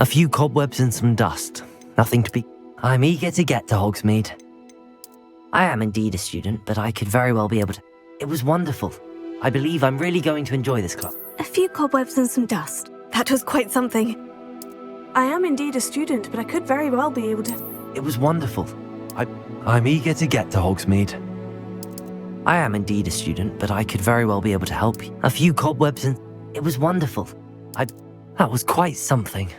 A few cobwebs and some dust. Nothing to be... I'm eager to get to Hogsmeade. I am indeed a student, but I could very well be able to... It was wonderful. I believe I'm really going to enjoy this club. A few cobwebs and some dust. That was quite something. I am indeed a student, but I could very well be able to... It was wonderful. I'm eager to get to Hogsmeade. I am indeed a student, but I could very well be able to help you. A few cobwebs and... It was wonderful. That was quite something.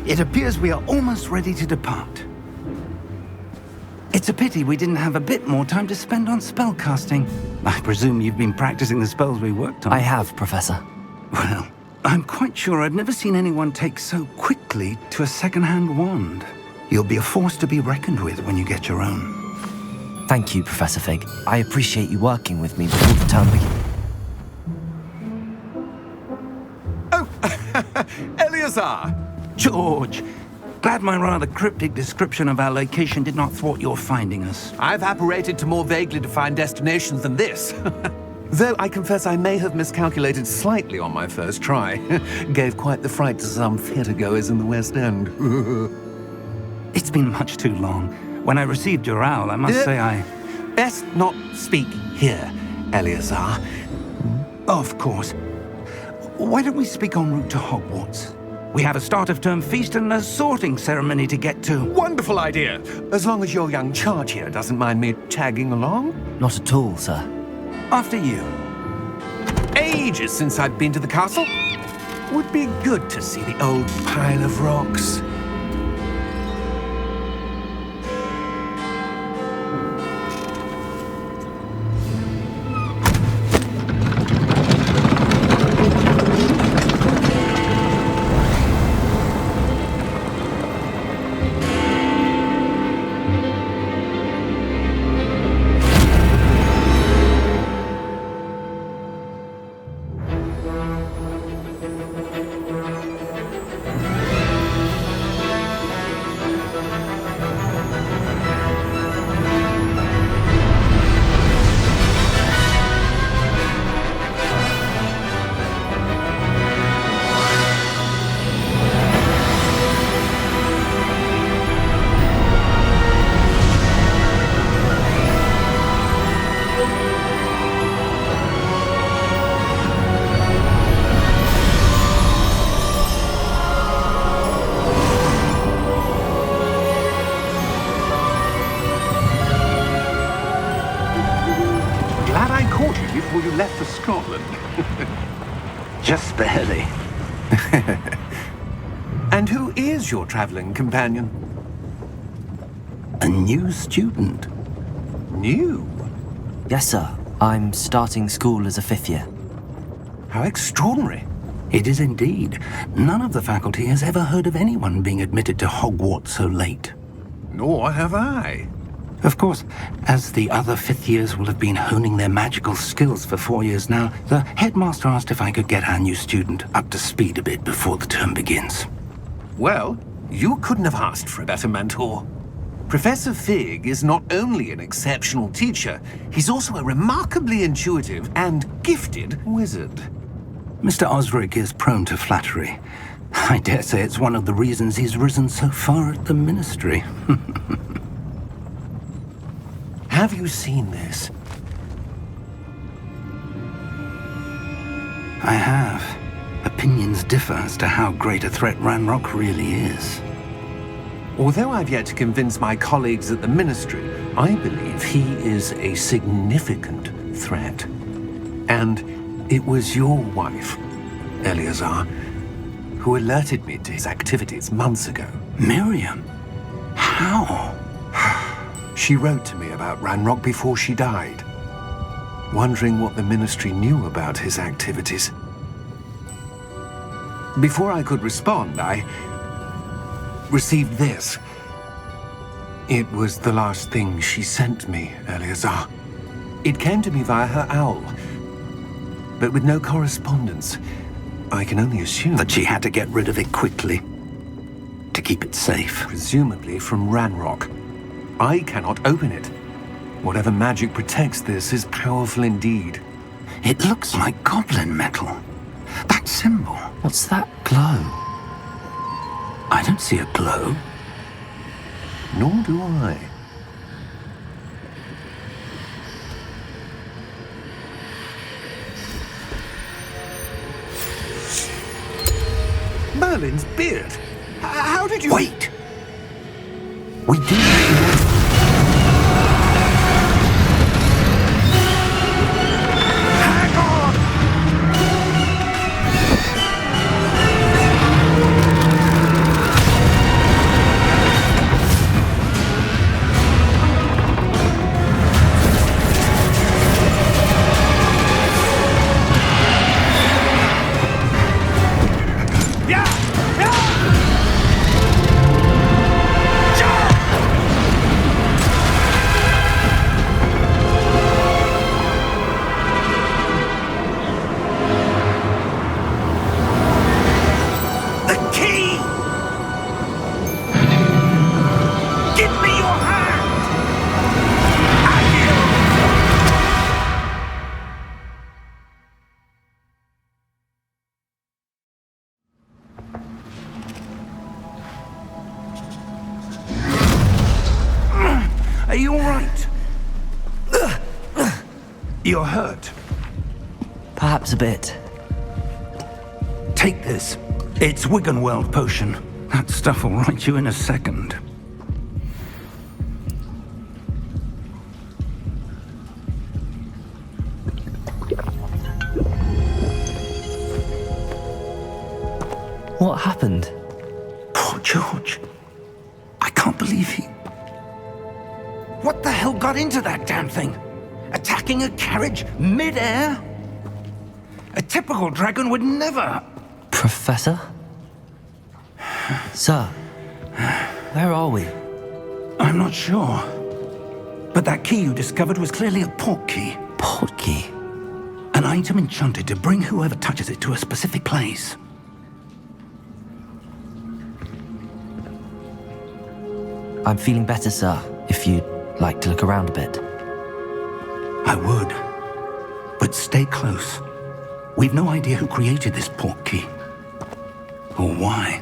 It appears we are almost ready to depart. It's a pity we didn't have a bit more time to spend on spellcasting. I presume you've been practicing the spells we worked on. I have, Professor. Well, I'm quite sure I've never seen anyone take so quickly to a second-hand wand. You'll be a force to be reckoned with when you get your own. Thank you, Professor Fig. I appreciate you working with me before the term begins. Oh, Eleazar! George, glad my rather cryptic description of our location did not thwart your finding us. I've apparated to more vaguely defined destinations than this. Though I confess I may have miscalculated slightly on my first try. Gave quite the fright to some theatre-goers in the West End. It's been much too long. When I received your owl, I must say I... Best not speak here, Eleazar. Of course. Why don't we speak en route to Hogwarts? We have a start-of-term feast and a sorting ceremony to get to. Wonderful idea! As long as your young charge here doesn't mind me tagging along. Not at all, sir. After you. Ages since I've been to the castle. Would be good to see the old pile of rocks. Before you left for Scotland. Just barely. And who is your traveling companion? A new student. New? Yes, sir. I'm starting school as a 5th year. How extraordinary. It is indeed. None of the faculty has ever heard of anyone being admitted to Hogwarts so late. Nor have I. Of course, as the other 5th years will have been honing their magical skills for 4 years now, the headmaster asked if I could get our new student up to speed a bit before the term begins. Well, you couldn't have asked for a better mentor. Professor Fig is not only an exceptional teacher, he's also a remarkably intuitive and gifted wizard. Mr. Osric is prone to flattery. I dare say it's one of the reasons he's risen so far at the Ministry. Have you seen this? I have. Opinions differ as to how great a threat Ranrock really is. Although I've yet to convince my colleagues at the Ministry, I believe he is a significant threat. And it was your wife, Eleazar, who alerted me to his activities months ago. Miriam? How? She wrote to me about Ranrock before she died, wondering what the Ministry knew about his activities. Before I could respond, I received this. It was the last thing she sent me, Eleazar. It came to me via her owl, but with no correspondence. I can only assume That she had to get rid of it quickly to keep it safe. presumably from Ranrock. I cannot open it. Whatever magic protects this is powerful indeed. It looks like goblin metal. That symbol. What's that glow? I don't see a glow. Nor do I. Merlin's beard. How did you... Wait! We do. Are you all right? You're hurt. Perhaps a bit. Take this. It's Wiggenweld potion. That stuff will right you in a second. What happened? Poor George. I can't believe he... What the hell got into that damn thing? Attacking a carriage mid-air? A typical dragon would never... Professor? Sir, where are we? I'm not sure. But that key you discovered was clearly a portkey. Portkey? An item enchanted to bring whoever touches it to a specific place. I'm feeling better, sir, if you'd like to look around a bit. I would. But stay close. We've no idea who created this portkey. Or why.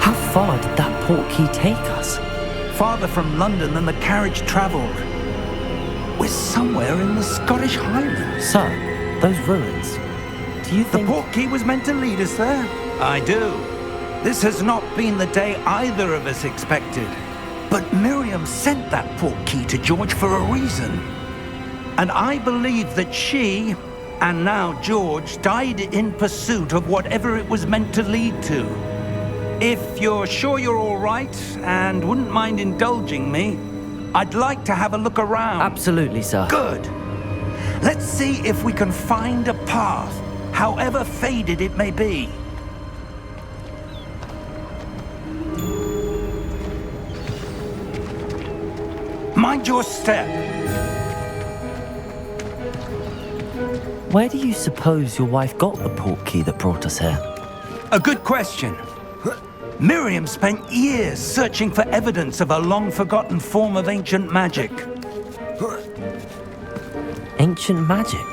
How far did that portkey take us? Farther from London than the carriage travelled. We're somewhere in the Scottish Highlands. Sir, those ruins. Do you The think... portkey was meant to lead us there? I do. This has not been the day either of us expected. But Miriam sent that portkey to George for a reason. And I believe that she, and now George, died in pursuit of whatever it was meant to lead to. If you're sure you're all right and wouldn't mind indulging me, I'd like to have a look around. Absolutely, sir. Good. Let's see if we can find a path, however faded it may be. Mind your step. Where do you suppose your wife got the portkey that brought us here? A good question. Miriam spent years searching for evidence of a long-forgotten form of ancient magic. Ancient magic?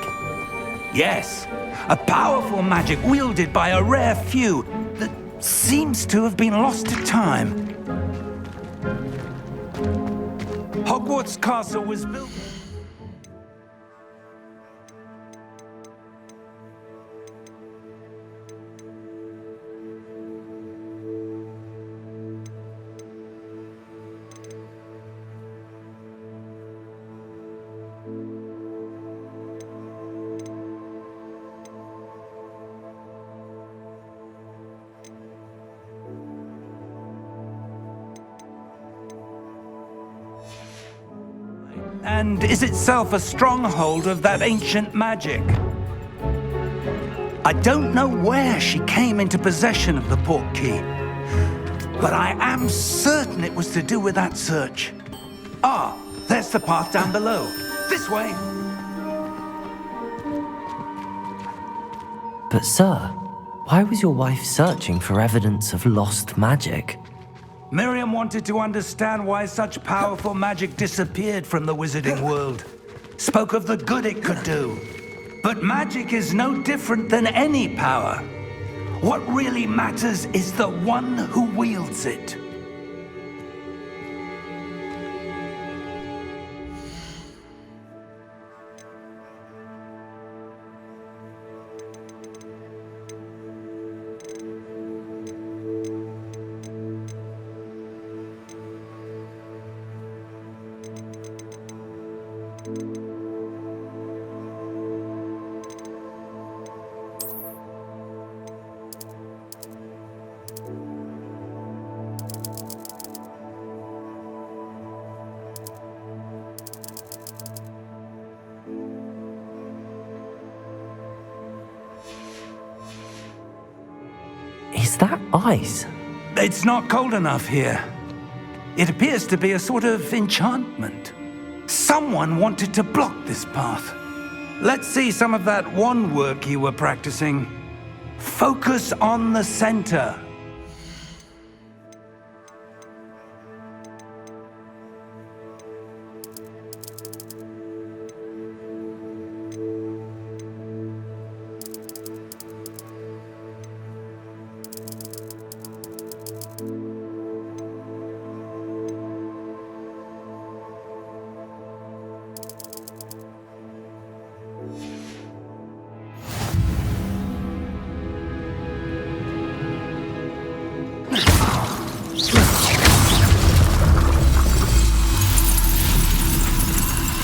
Yes, a powerful magic wielded by a rare few that seems to have been lost to time. Hogwarts Castle was built... and is itself a stronghold of that ancient magic. I don't know where she came into possession of the Portkey, but I am certain it was to do with that search. Ah, there's the path down below. This way. But sir, why was your wife searching for evidence of lost magic? Miriam wanted to understand why such powerful magic disappeared from the wizarding world. Spoke of the good it could do. But magic is no different than any power. What really matters is the one who wields it. Is that ice? It's not cold enough here. It appears to be a sort of enchantment. Someone wanted to block this path. Let's see some of that wand work you were practicing. Focus on the center.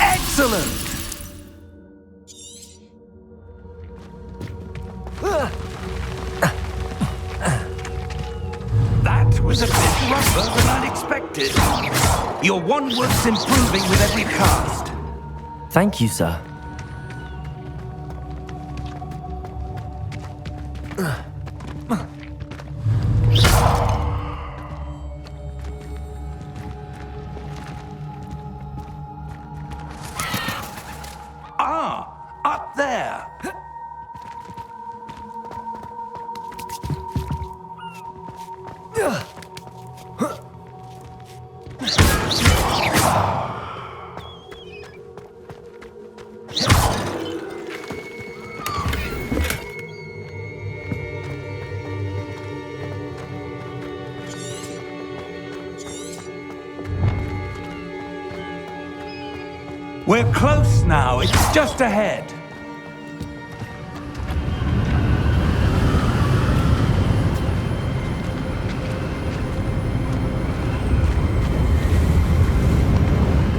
Excellent! That was a bit rougher than I'd expected. Your wand work's improving with every cast. Thank you, sir. Up there! We're close now. It's just ahead.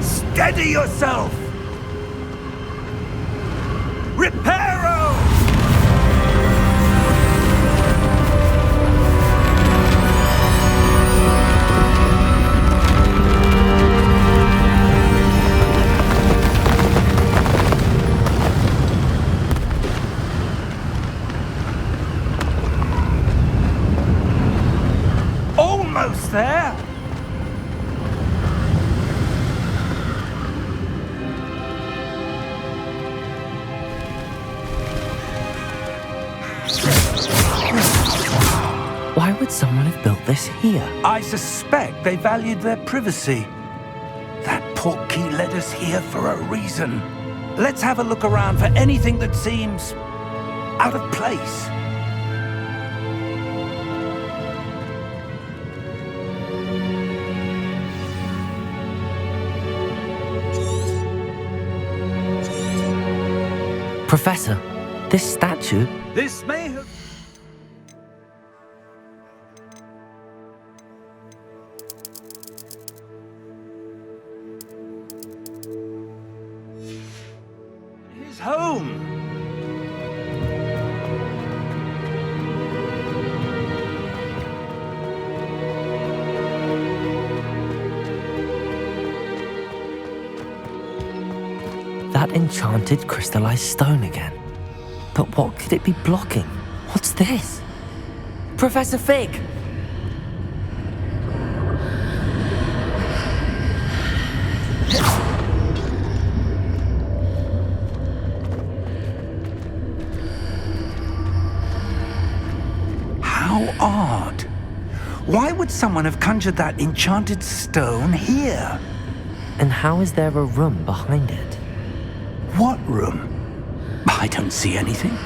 Steady yourself! Reparo! would someone have built this here? I suspect they valued their privacy. That Portkey led us here for a reason. Let's have a look around for anything that seems out of place. Professor, this statue... This may have... his home. That enchanted crystallized stone again. But what could it be blocking? What's this? Professor Fig! How odd. Why would someone have conjured that enchanted stone here? And how is there a room behind it? What room? I don't see anything.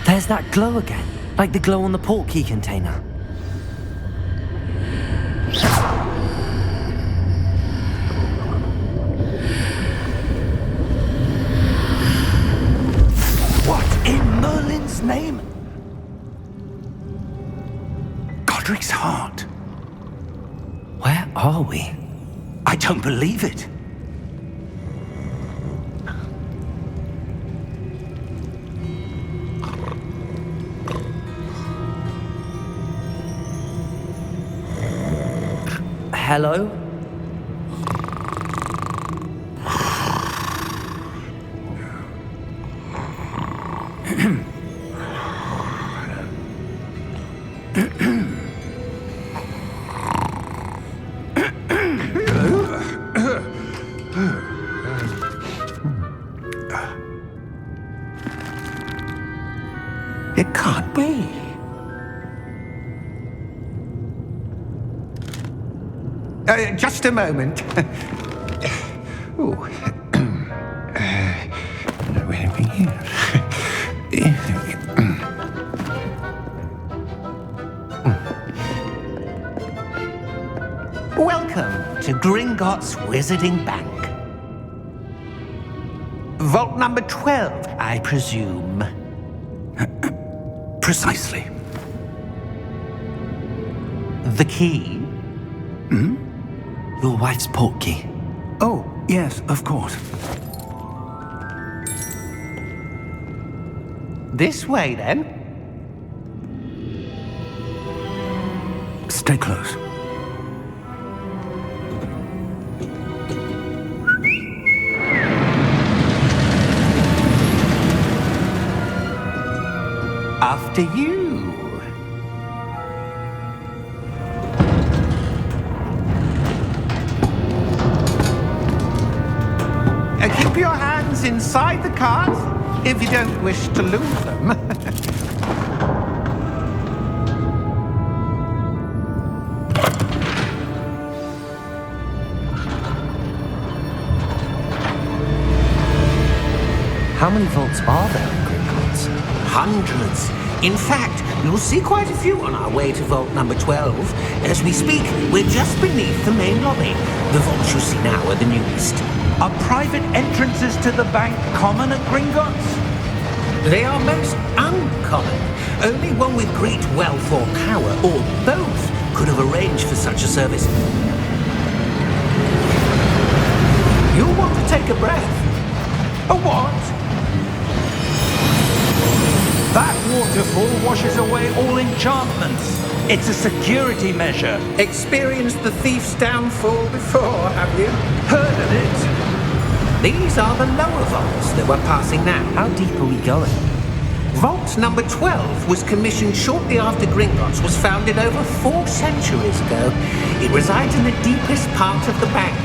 There's that glow again, like the glow on the Portkey container. What in Merlin's name? Godric's heart. Where are we? I don't believe it. Hello? It can't be. Just a moment. Ooh. Where are we here? Welcome to Gringotts Wizarding Bank. Vault number 12, I presume. Precisely. The key? Your wife's Portkey. Oh, yes, of course. This way, then. Stay close. After you. Keep your hands inside the cart if you don't wish to lose them. How many vaults are there in Gringotts? Hundreds. In fact, you'll see quite a few on our way to vault number 12. As we speak, we're just beneath the main lobby. The vaults you see now are the newest. Are private entrances to the bank common at Gringotts? They are most uncommon. Only one with great wealth or power, or both, could have arranged for such a service. You'll want to take a breath. A what? That waterfall washes away all enchantments. It's a security measure. Experienced the thief's downfall before, have you? Heard of it? These are the lower vaults that we're passing now. How deep are we going? Vault number 12 was commissioned shortly after Gringotts was founded over 4 centuries ago. It resides in the deepest part of the bank.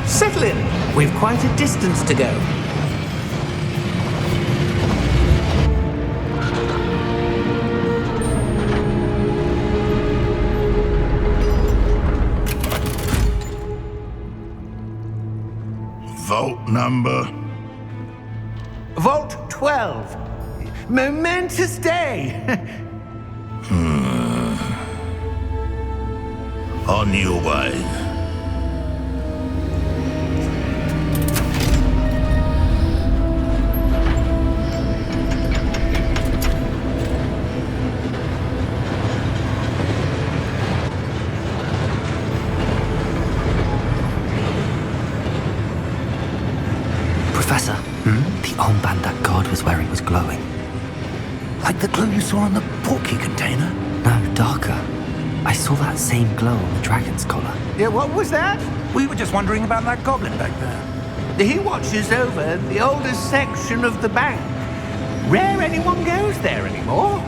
Settle in. We've quite a distance to go. number? Vault 12. Momentous day. On your way. Professor, the armband that guard was wearing was glowing. Like the glow you saw on the Portkey container? No, darker. I saw that same glow on the dragon's collar. Yeah, what was that? We were just wondering about that goblin back there. He watches over the oldest section of the bank. Rare anyone goes there anymore.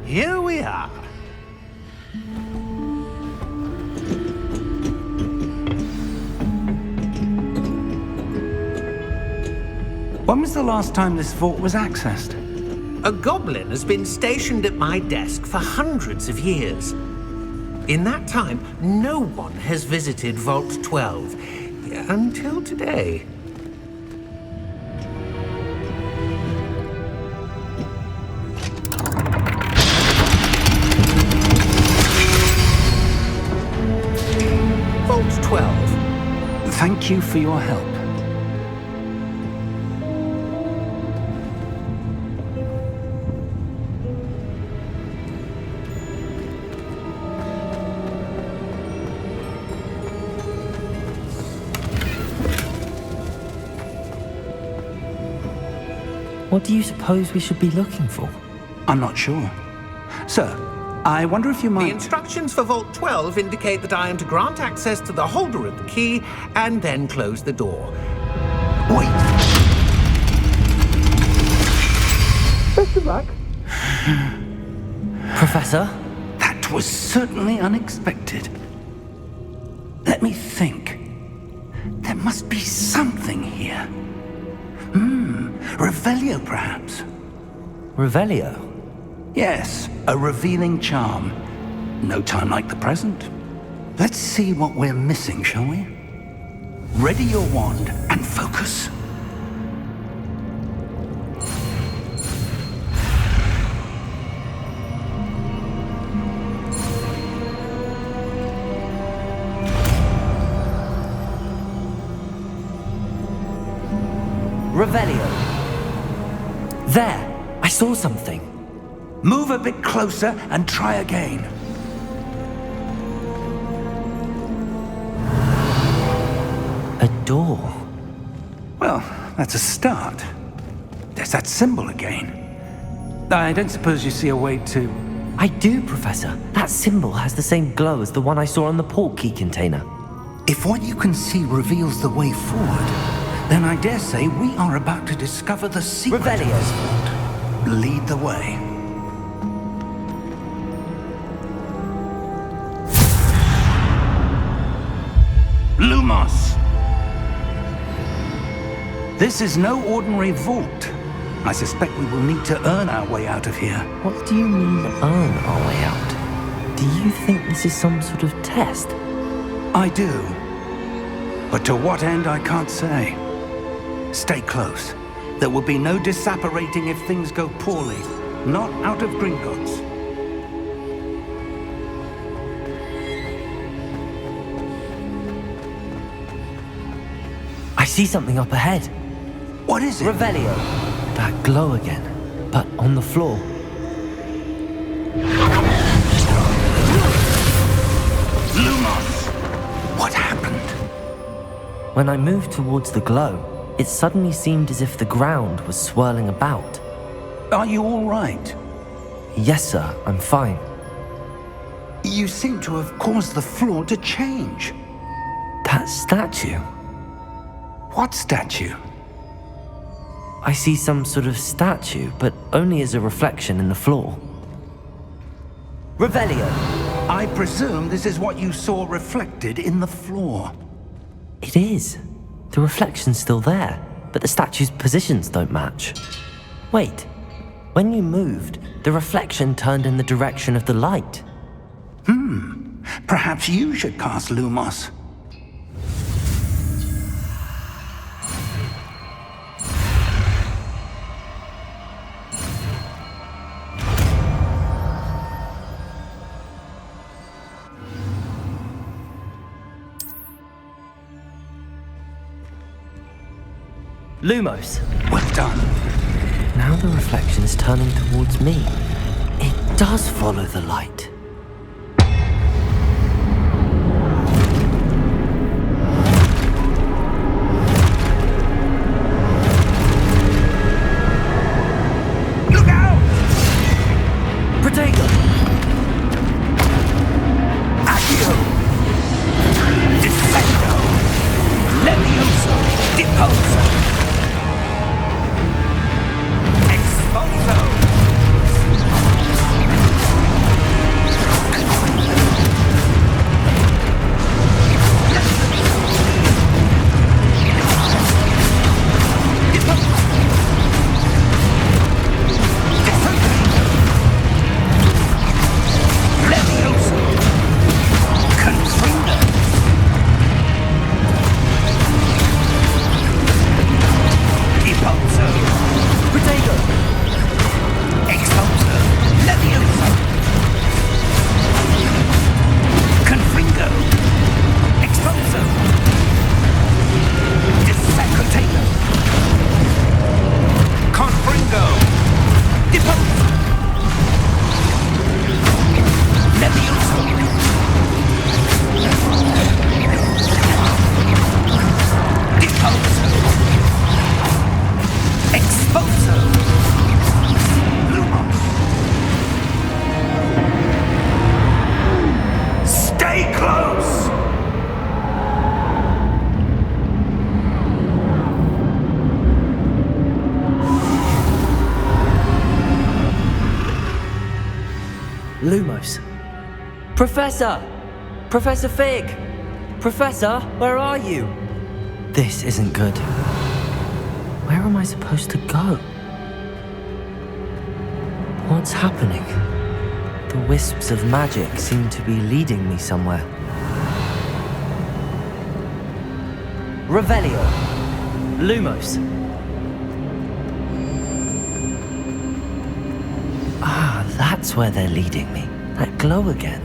Here we are. When was the last time this vault was accessed? A goblin has been stationed at my desk for hundreds of years. In that time, no one has visited Vault 12 until today. Vault 12. Thank you for your help. What do you suppose we should be looking for? I'm not sure. Sir, I wonder if you The might... instructions for Vault 12 indicate that I am to grant access to the holder of the key and then close the door. Wait! Best of luck. Professor? That was certainly unexpected. Let me think. There must be something here. Revelio, perhaps? Revelio? Yes, a revealing charm. No time like the present. Let's see what we're missing, shall we? Ready your wand and focus. Revelio. There! I saw something. Move a bit closer and try again. A door. Well, that's a start. There's that symbol again. I don't suppose you see a way to... I do, Professor. That symbol has the same glow as the one I saw on the Portkey container. If what you can see reveals the way forward, then I dare say we are about to discover the secret of Revelio. this vault. Lead the way. Lumos! This is no ordinary vault. I suspect we will need to earn our way out of here. What do you mean, earn our way out? Do you think this is some sort of test? I do. But to what end, I can't say. Stay close. There will be no disapparating if things go poorly. Not out of Gringotts. I see something up ahead. What is it? Revelio. That glow again, but on the floor. Lumos! What happened? When I moved towards the glow, it suddenly seemed as if the ground was swirling about. Are you all right? Yes, sir, I'm fine. You seem to have caused the floor to change. That statue. What statue? I see some sort of statue, but only as a reflection in the floor. Revelio. I presume this is what you saw reflected in the floor. It is. The reflection's still there, but the statue's positions don't match. Wait, When you moved, the reflection turned in the direction of the light. Perhaps you should cast Lumos. Lumos. Well done. Now the reflection is turning towards me. It does follow the light. Look out! Protego! Accio! Dissecto! Levioso! Deposo! Lumos. Professor! Professor Fig! Professor, where are you? This isn't good. Where am I supposed to go? What's happening? The wisps of magic seem to be leading me somewhere. Revelio. Lumos. Ah, that's where they're leading me. That glow again.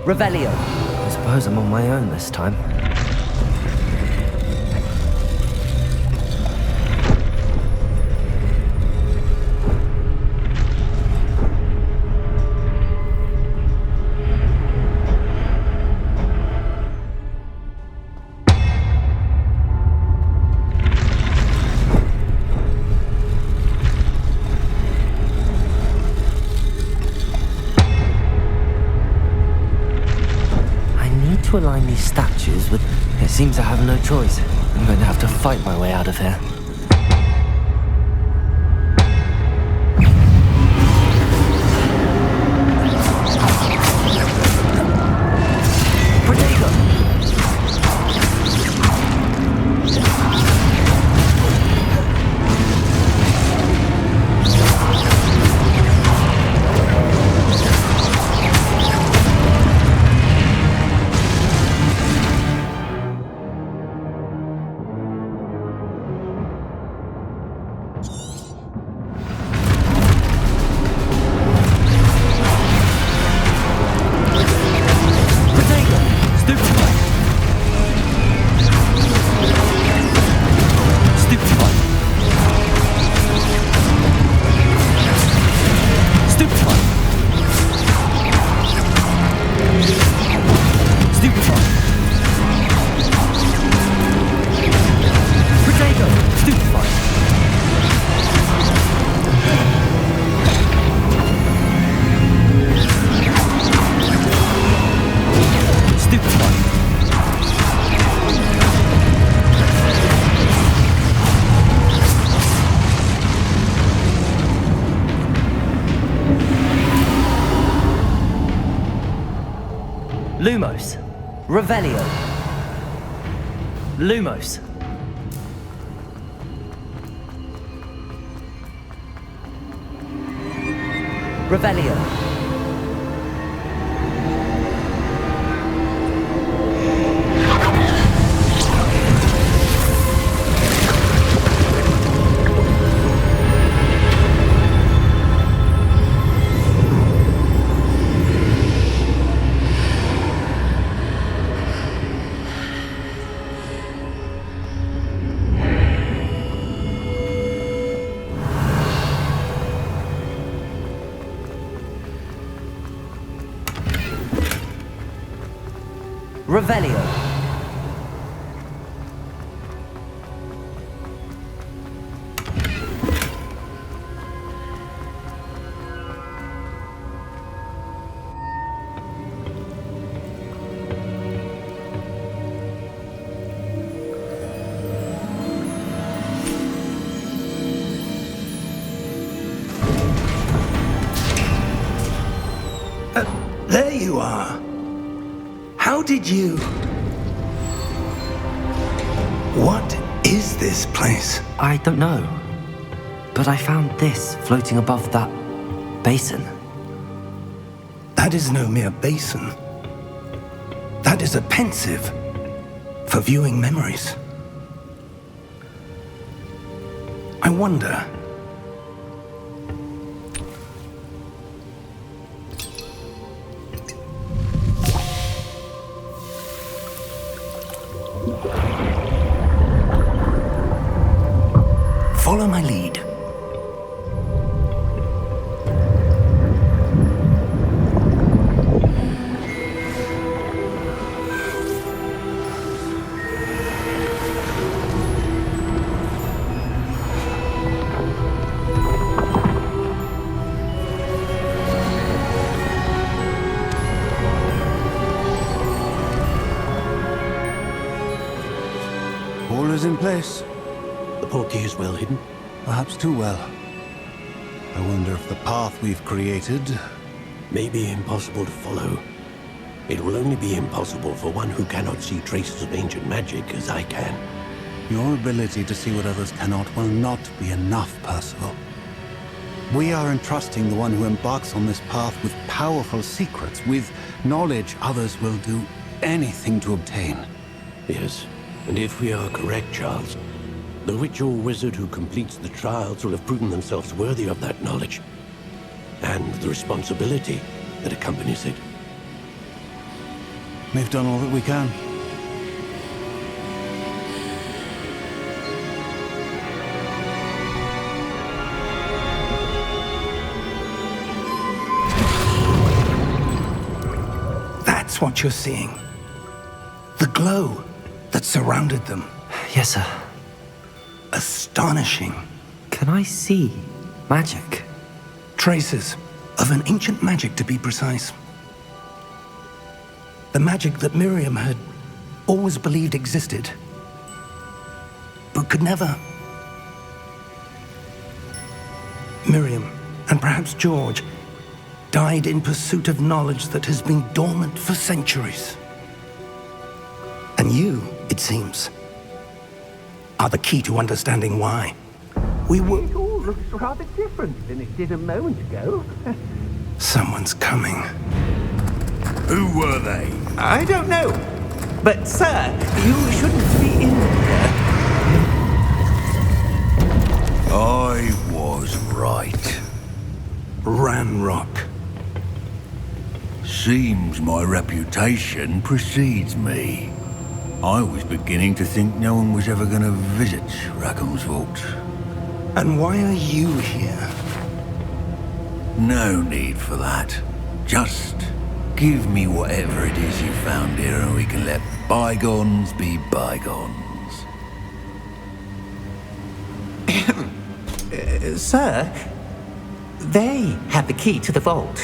Revelio. I suppose I'm on my own this time. To align these statues with... It seems I have no choice. I'm going to have to fight my way out of here. Lumos. Revelio. Lumos. Revelio. Revelio. There you are. How did you... What is this place? I don't know. But I found this floating above that basin. That is no mere basin. That is a pensive for viewing memories. I wonder... Follow my lead. All is in place. The portkey is well hidden. Perhaps too well. I wonder if the path we've created... May be impossible to follow. It will only be impossible for one who cannot see traces of ancient magic as I can. Your ability to see what others cannot will not be enough, Percival. We are entrusting the one who embarks on this path with powerful secrets, with knowledge others will do anything to obtain. Yes, and if we are correct, Charles, the witch or wizard who completes the trials will have proven themselves worthy of that knowledge, and the responsibility that accompanies it. We've done all that we can. That's what you're seeing. The glow that surrounded them. Yes, sir. Astonishing. Can I see magic? Traces of an ancient magic, to be precise. The magic that Miriam had always believed existed, but could never. Miriam, and perhaps George, died in pursuit of knowledge that has been dormant for centuries. And you, it seems, are the key to understanding why. We were... It all looks rather different than it did a moment ago. Someone's coming. Who were they? I don't know. But, sir, you shouldn't be in here. I was right. Ranrock. Seems my reputation precedes me. I was beginning to think no one was ever going to visit Rackham's vault. And why are you here? No need for that. Just give me whatever it is you found here and we can let bygones be bygones. Sir, they have the key to the vault.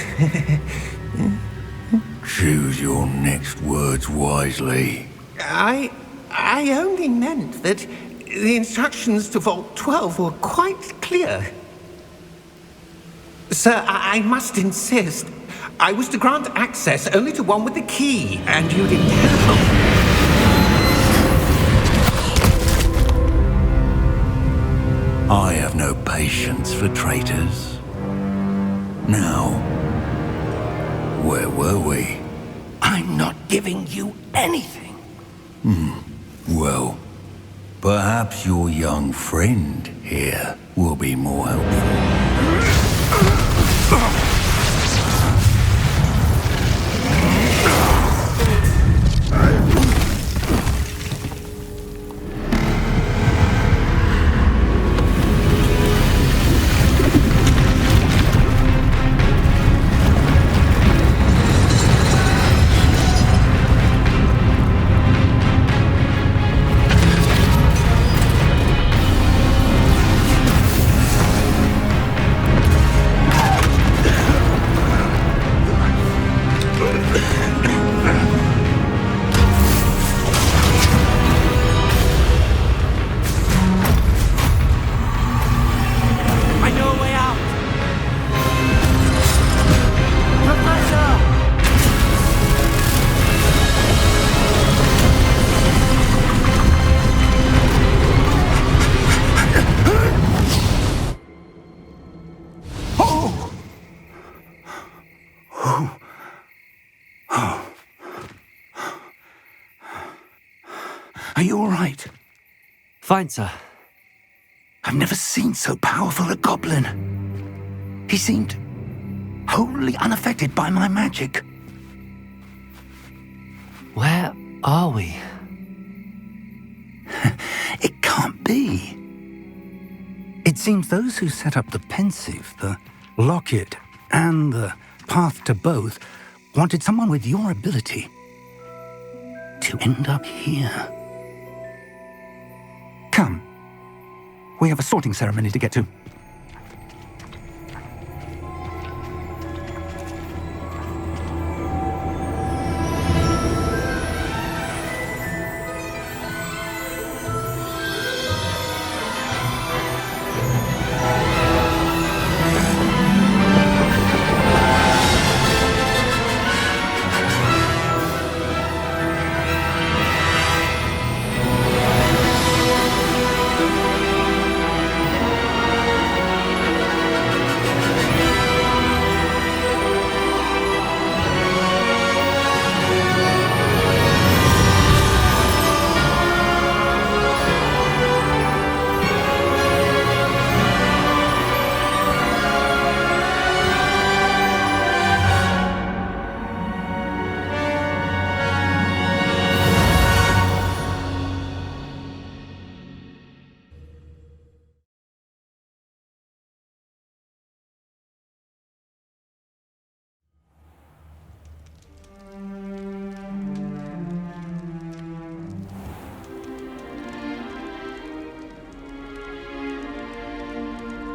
Choose your next words wisely. I only meant that the instructions to Vault 12 were quite clear. Sir, I must insist. I was to grant access only to one with the key, and you didn't help. I have no patience for traitors. Now, where were we? I'm not giving you anything. Well, perhaps your young friend here will be more helpful. Are you all right? Fine, sir. I've never seen so powerful a goblin. He seemed wholly unaffected by my magic. Where are we? It can't be. It seems those who set up the pensive, the locket, and the path to both wanted someone with your ability to end up here. Come. We have a sorting ceremony to get to.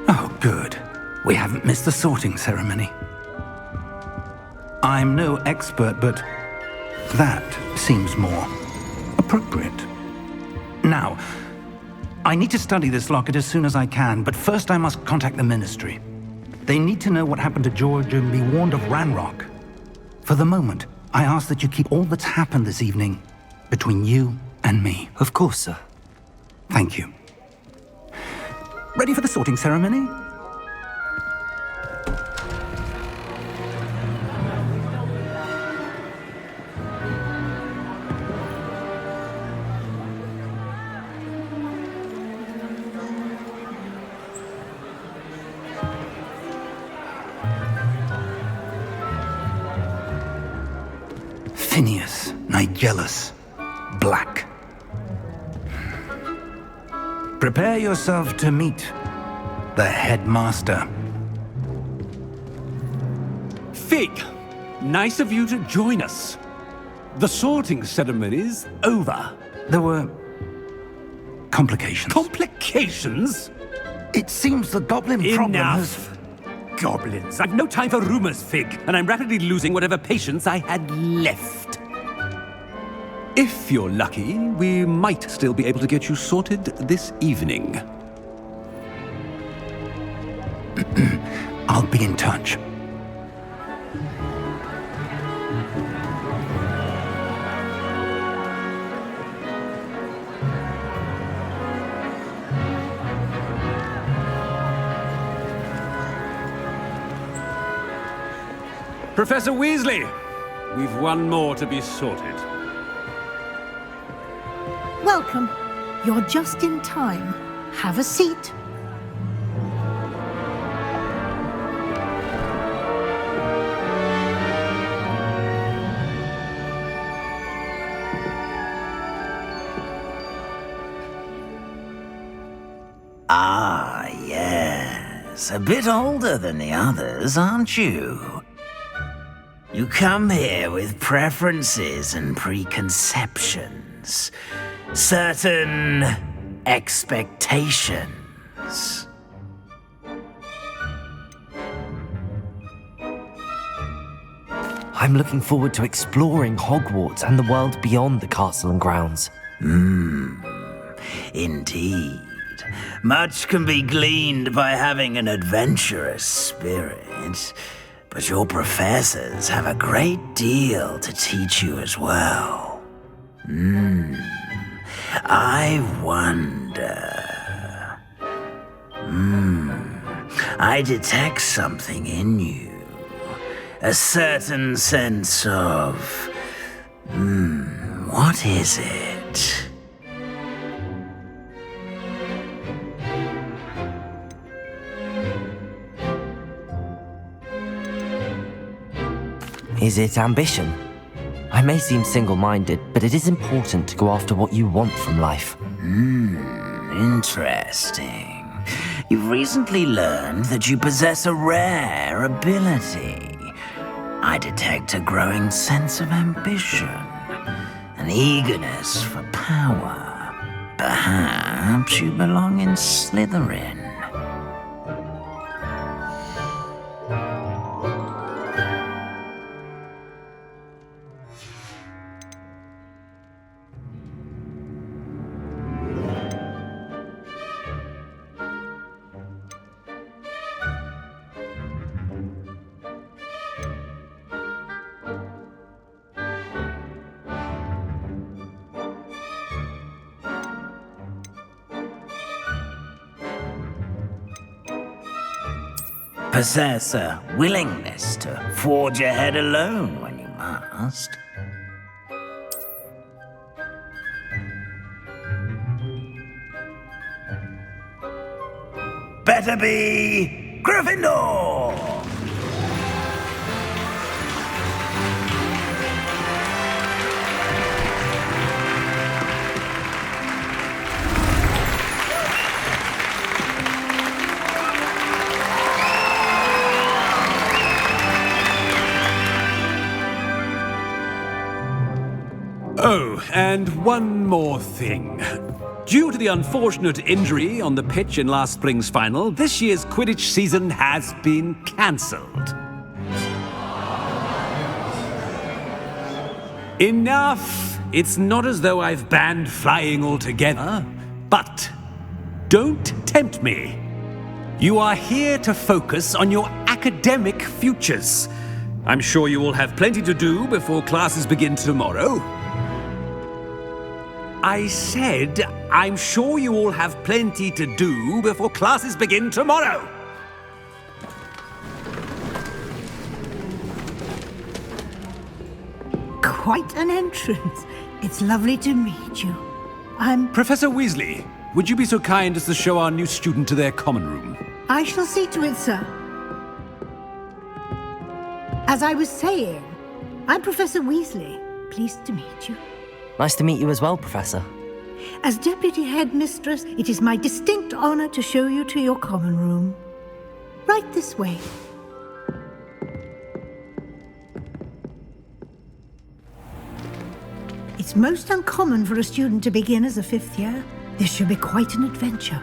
Oh, good. We haven't missed the sorting ceremony. I'm no expert, but that seems more appropriate. Now, I need to study this locket as soon as I can, but first I must contact the Ministry. They need to know what happened to George and be warned of Ranrock. For the moment, I ask that you keep all that's happened this evening between you and me. Of course, sir. Thank you. Ready for the sorting ceremony? Phineas, Nigellus, Black. Prepare yourself to meet the headmaster. Fig, nice of you to join us. The sorting ceremony's over. There were complications. Complications? It seems the goblin problem has... Enough! Goblins. I've no time for rumors, Fig, and I'm rapidly losing whatever patience I had left. If you're lucky, we might still be able to get you sorted this evening. I'll be in touch. Professor Weasley, we've one more to be sorted. Welcome. You're just in time. Have a seat. Ah, yes. A bit older than the others, aren't you? You come here with preferences and preconceptions. Certain expectations. I'm looking forward to exploring Hogwarts and the world beyond the castle and grounds. Indeed. Much can be gleaned by having an adventurous spirit, but your professors have a great deal to teach you as well. I wonder... I detect something in you. A certain sense of... what is it? Is it ambition? I may seem single-minded, but it is important to go after what you want from life. Interesting. You've recently learned that you possess a rare ability. I detect a growing sense of ambition, an eagerness for power. Perhaps you belong in Slytherin. Possess a willingness to forge ahead alone when you must. Better be Gryffindor! Oh, and one more thing. Due to the unfortunate injury on the pitch in last spring's final, this year's Quidditch season has been cancelled. Enough! It's not as though I've banned flying altogether, but don't tempt me. You are here to focus on your academic futures. I'm sure you will have plenty to do before classes begin tomorrow. I said, I'm sure you all have plenty to do before classes begin tomorrow. Quite an entrance. It's lovely to meet you. Professor Weasley, would you be so kind as to show our new student to their common room? I shall see to it, sir. As I was saying, I'm Professor Weasley. Pleased to meet you. Nice to meet you as well, Professor. As Deputy Headmistress, it is my distinct honor to show you to your common room. Right this way. It's most uncommon for a student to begin as a fifth year. This should be quite an adventure.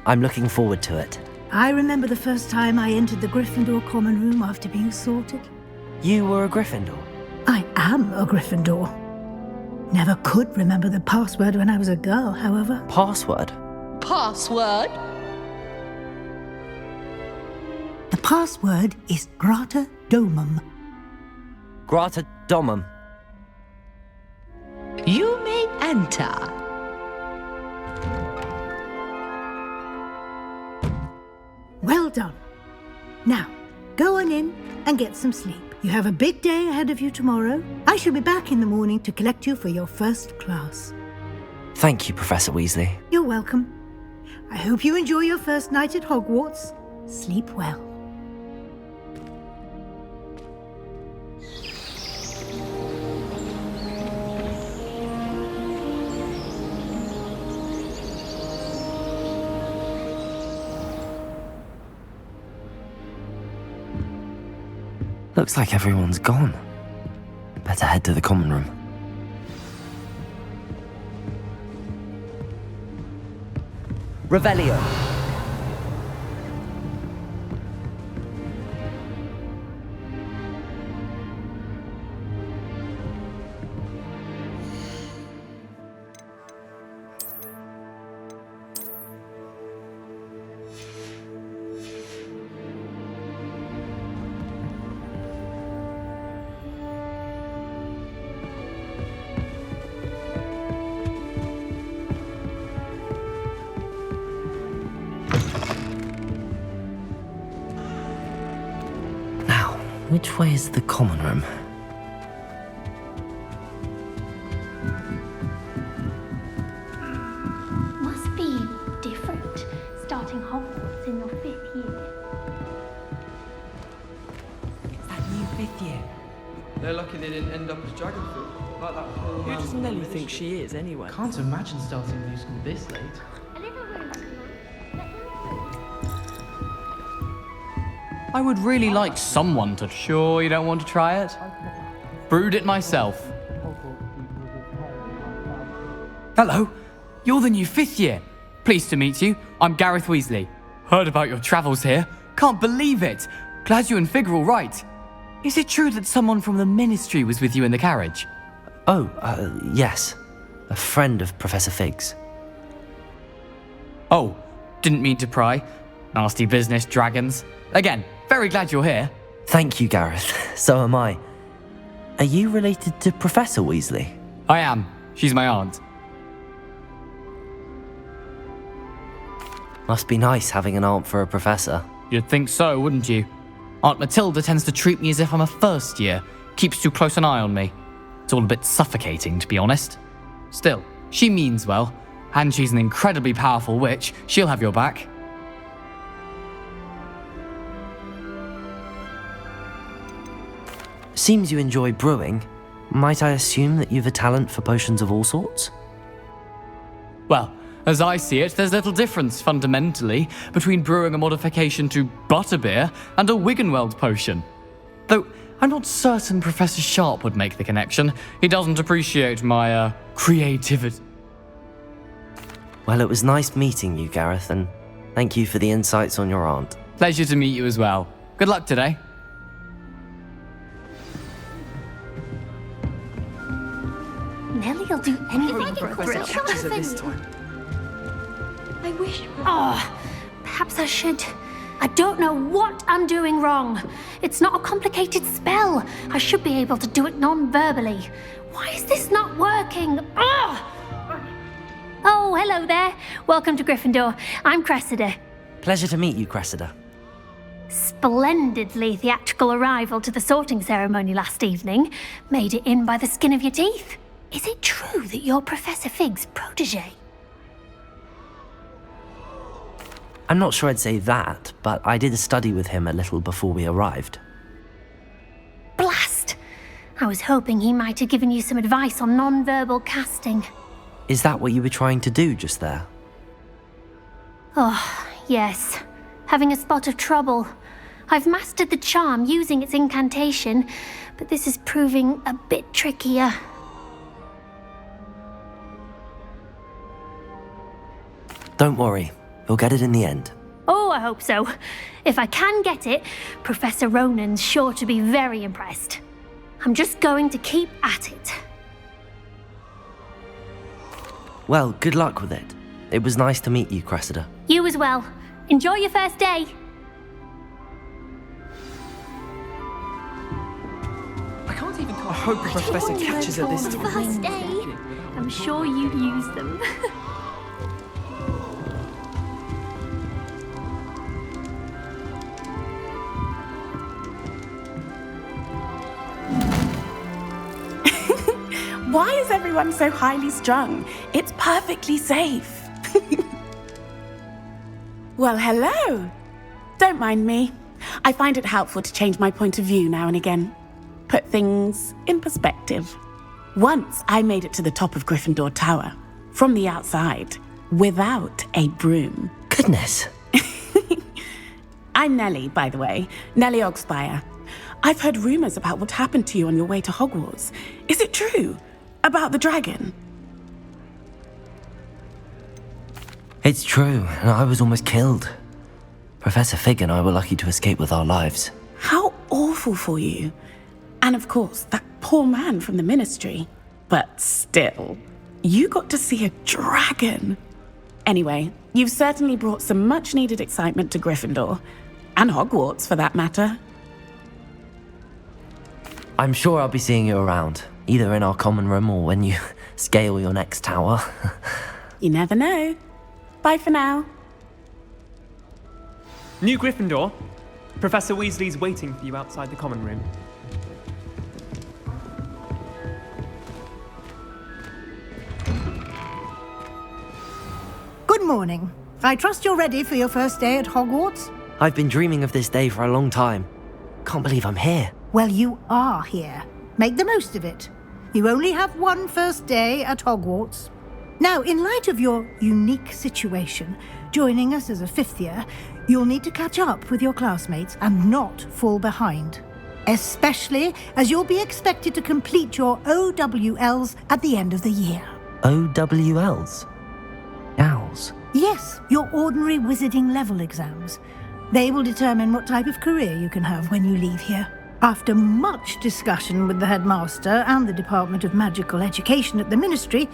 I'm looking forward to it. I remember the first time I entered the Gryffindor common room after being sorted. You were a Gryffindor? I am a Gryffindor. Never could remember the password when I was a girl, however. Password? Password? The password is Grata Domum. Grata Domum. You may enter. Well done. Now, go on in and get some sleep. You have a big day ahead of you tomorrow. I shall be back in the morning to collect you for your first class. Thank you, Professor Weasley. You're welcome. I hope you enjoy your first night at Hogwarts. Sleep well. Looks like everyone's gone. Better head to the common room. Revelio. Which way is the common room? Must be different, starting Hogwarts in your 5th year. It's that new 5th year. They're lucky they didn't end up as dragon fruit. Like that poor Who does Nelly think she is, anyway? Can't imagine starting new school this late. I would really like someone to... Sure you don't want to try it? Brewed it myself. Hello, you're the new 5th year. Pleased to meet you. I'm Gareth Weasley. Heard about your travels here. Can't believe it. Glad you and Fig are all right. Is it true that someone from the Ministry was with you in the carriage? Oh, yes. A friend of Professor Fig's. Oh, didn't mean to pry. Nasty business, dragons. Again, very glad you're here. Thank you, Gareth. So am I. Are you related to Professor Weasley? I am. She's my aunt. Must be nice having an aunt for a professor. You'd think so, wouldn't you? Aunt Matilda tends to treat me as if I'm a first year. Keeps too close an eye on me. It's all a bit suffocating, to be honest. Still, she means well. And she's an incredibly powerful witch. She'll have your back. Seems you enjoy brewing. Might I assume that you've a talent for potions of all sorts? Well, as I see it, there's little difference, fundamentally, between brewing a modification to butterbeer and a Wiggenweld potion. Though, I'm not certain Professor Sharp would make the connection. He doesn't appreciate my, creativity. Well, it was nice meeting you, Gareth, and thank you for the insights on your aunt. Pleasure to meet you as well. Good luck today. Nelly'll do anything for Professor catches her this time. I wish... Oh, perhaps I should... I don't know what I'm doing wrong. It's not a complicated spell. I should be able to do it non-verbally. Why is this not working? Oh, hello there. Welcome to Gryffindor. I'm Cressida. Pleasure to meet you, Cressida. Splendidly theatrical arrival to the sorting ceremony last evening. Made it in by the skin of your teeth. Is it true that you're Professor Fig's protege? I'm not sure I'd say that, but I did study with him a little before we arrived. Blast! I was hoping he might have given you some advice on non-verbal casting. Is that what you were trying to do just there? Oh, yes. Having a spot of trouble. I've mastered the charm using its incantation, but this is proving a bit trickier. Don't worry, you'll get it in the end. Oh, I hope so. If I can get it, Professor Ronan's sure to be very impressed. I'm just going to keep at it. Well, good luck with it. It was nice to meet you, Cressida. You as well. Enjoy your first day. I can't even... I hope the Professor catches her this time. First day. I'm sure you'd use them. Why is everyone so highly strung? It's perfectly safe. Well, hello. Don't mind me. I find it helpful to change my point of view now and again. Put things in perspective. Once I made it to the top of Gryffindor Tower, from the outside, without a broom. Goodness. I'm Nellie, by the way. Nellie Ogspire. I've heard rumors about what happened to you on your way to Hogwarts. Is it true? About the dragon? It's true, and I was almost killed. Professor Fig and I were lucky to escape with our lives. How awful for you. And of course, that poor man from the Ministry. But still, you got to see a dragon. Anyway, you've certainly brought some much-needed excitement to Gryffindor. And Hogwarts, for that matter. I'm sure I'll be seeing you around, either in our common room or when you scale your next tower. You never know. Bye for now. New Gryffindor. Professor Weasley's waiting for you outside the common room. Good morning. I trust you're ready for your first day at Hogwarts? I've been dreaming of this day for a long time. Can't believe I'm here. Well, you are here. Make the most of it. You only have one first day at Hogwarts. Now, in light of your unique situation, joining us as a fifth year, you'll need to catch up with your classmates and not fall behind. Especially as you'll be expected to complete your OWLs at the end of the year. OWLs? Owls? Yes, your ordinary wizarding level exams. They will determine what type of career you can have when you leave here. After much discussion with the headmaster and the Department of Magical Education at the Ministry,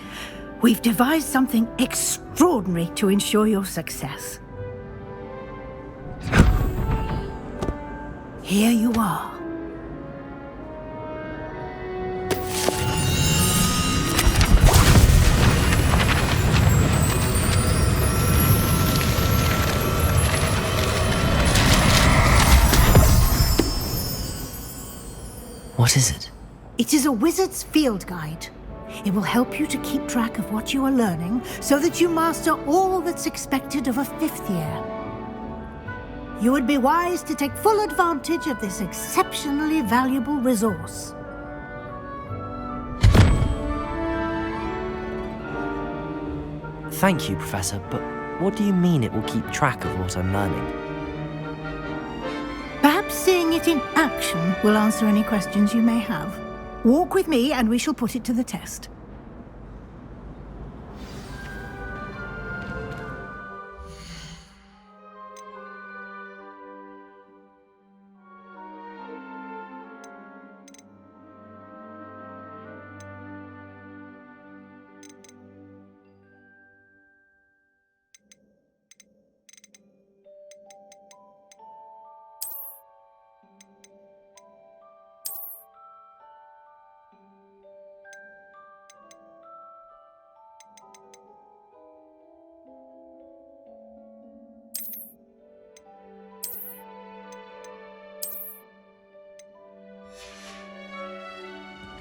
we've devised something extraordinary to ensure your success. Here you are. What is it? It is a wizard's field guide. It will help you to keep track of what you are learning so that you master all that's expected of a fifth year. You would be wise to take full advantage of this exceptionally valuable resource. Thank you, Professor, but what do you mean it will keep track of what I'm learning? Perhaps seeing it in action will answer any questions you may have. Walk with me and we shall put it to the test.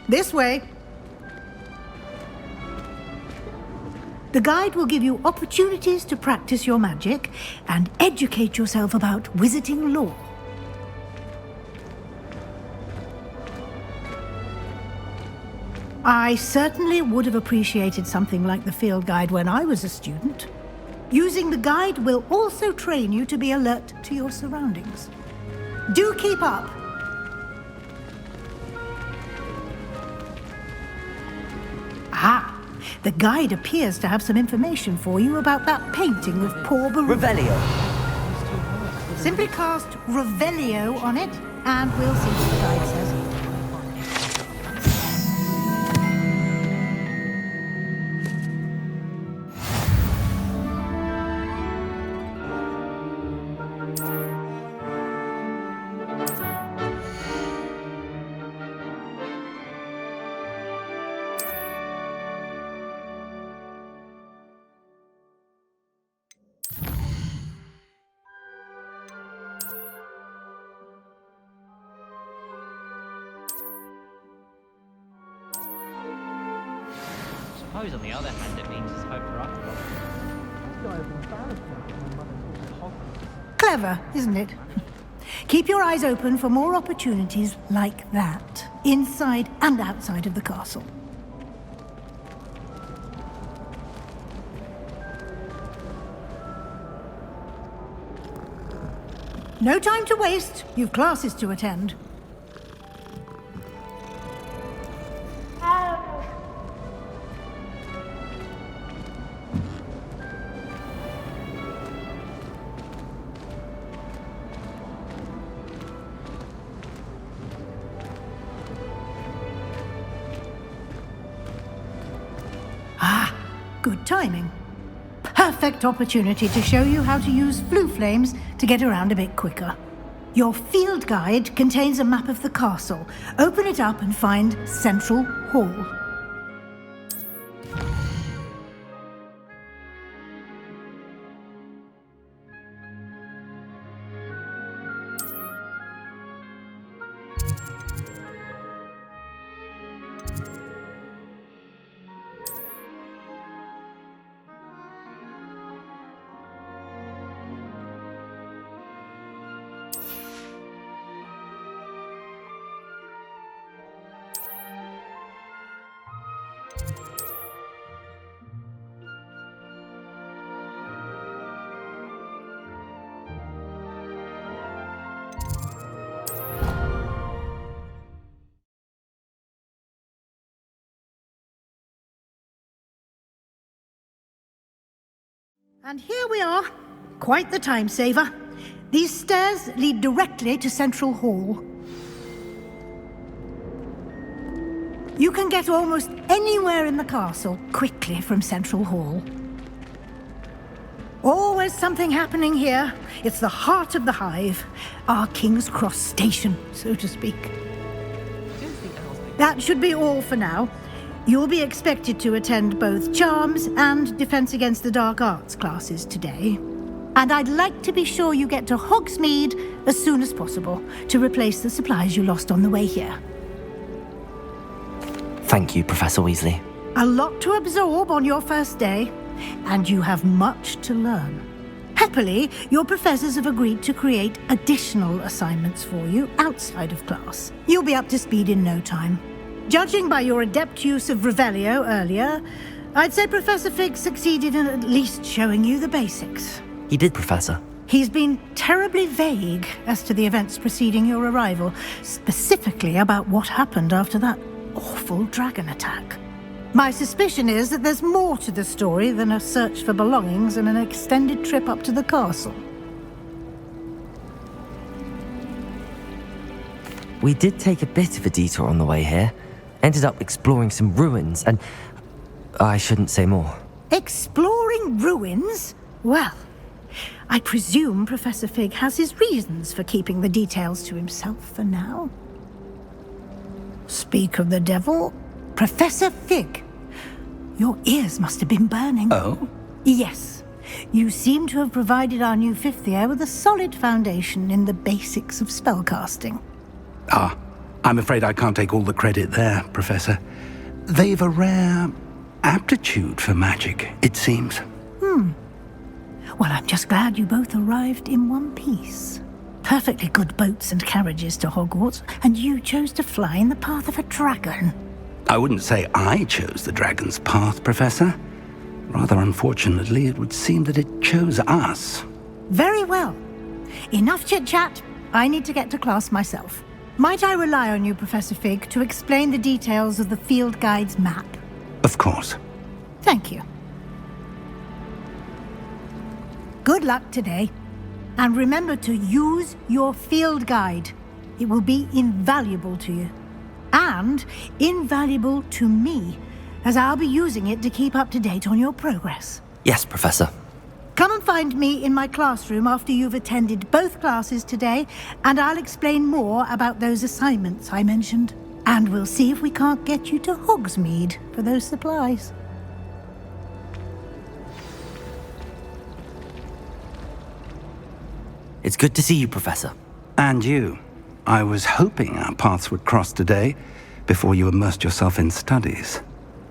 This way. The guide will give you opportunities to practice your magic and educate yourself about wizarding lore. I certainly would have appreciated something like the field guide when I was a student. Using the guide will also train you to be alert to your surroundings. Do keep up! Ah, the guide appears to have some information for you about that painting of poor Revelio. Simply cast Revelio on it, and we'll see what the guide says. suppose on the other hand it means there's hope for us. Clever, isn't it? Keep your eyes open for more opportunities like that, inside and outside of the castle. No time to waste. You've classes to attend. Good timing. Perfect opportunity to show you how to use flue flames to get around a bit quicker. Your field guide contains a map of the castle. Open it up and find Central Hall. And here we are. Quite the time saver. These stairs lead directly to Central Hall. You can get almost anywhere in the castle quickly from Central Hall. Always something happening here. It's the heart of the hive. Our King's Cross station, so to speak. That should be all for now. You'll be expected to attend both Charms and Defense Against the Dark Arts classes today. And I'd like to be sure you get to Hogsmeade as soon as possible to replace the supplies you lost on the way here. Thank you, Professor Weasley. A lot to absorb on your first day, and you have much to learn. Happily, your professors have agreed to create additional assignments for you outside of class. You'll be up to speed in no time. Judging by your adept use of Revelio earlier, I'd say Professor Fig succeeded in at least showing you the basics. He did, Professor. He's been terribly vague as to the events preceding your arrival, specifically about what happened after that awful dragon attack. My suspicion is that there's more to the story than a search for belongings and an extended trip up to the castle. We did take a bit of a detour on the way here. Ended up exploring some ruins, and I shouldn't say more. Exploring ruins? Well, I presume Professor Fig has his reasons for keeping the details to himself for now. Speak of the devil, Professor Fig. Your ears must have been burning. Oh? Yes. You seem to have provided our new fifth year with a solid foundation in the basics of spellcasting. Ah, I'm afraid I can't take all the credit there, Professor. They've a rare aptitude for magic, it seems. Well, I'm just glad you both arrived in one piece. Perfectly good boats and carriages to Hogwarts, and you chose to fly in the path of a dragon. I wouldn't say I chose the dragon's path, Professor. Rather unfortunately, it would seem that it chose us. Very well. Enough chit-chat. I need to get to class myself. Might I rely on you, Professor Fig, to explain the details of the field guide's map? Of course. Thank you. Good luck today. And remember to use your field guide. It will be invaluable to you. And invaluable to me, as I'll be using it to keep up to date on your progress. Yes, Professor. Come and find me in my classroom after you've attended both classes today, and I'll explain more about those assignments I mentioned. And we'll see if we can't get you to Hogsmeade for those supplies. It's good to see you, Professor. And you. I was hoping our paths would cross today, before you immersed yourself in studies.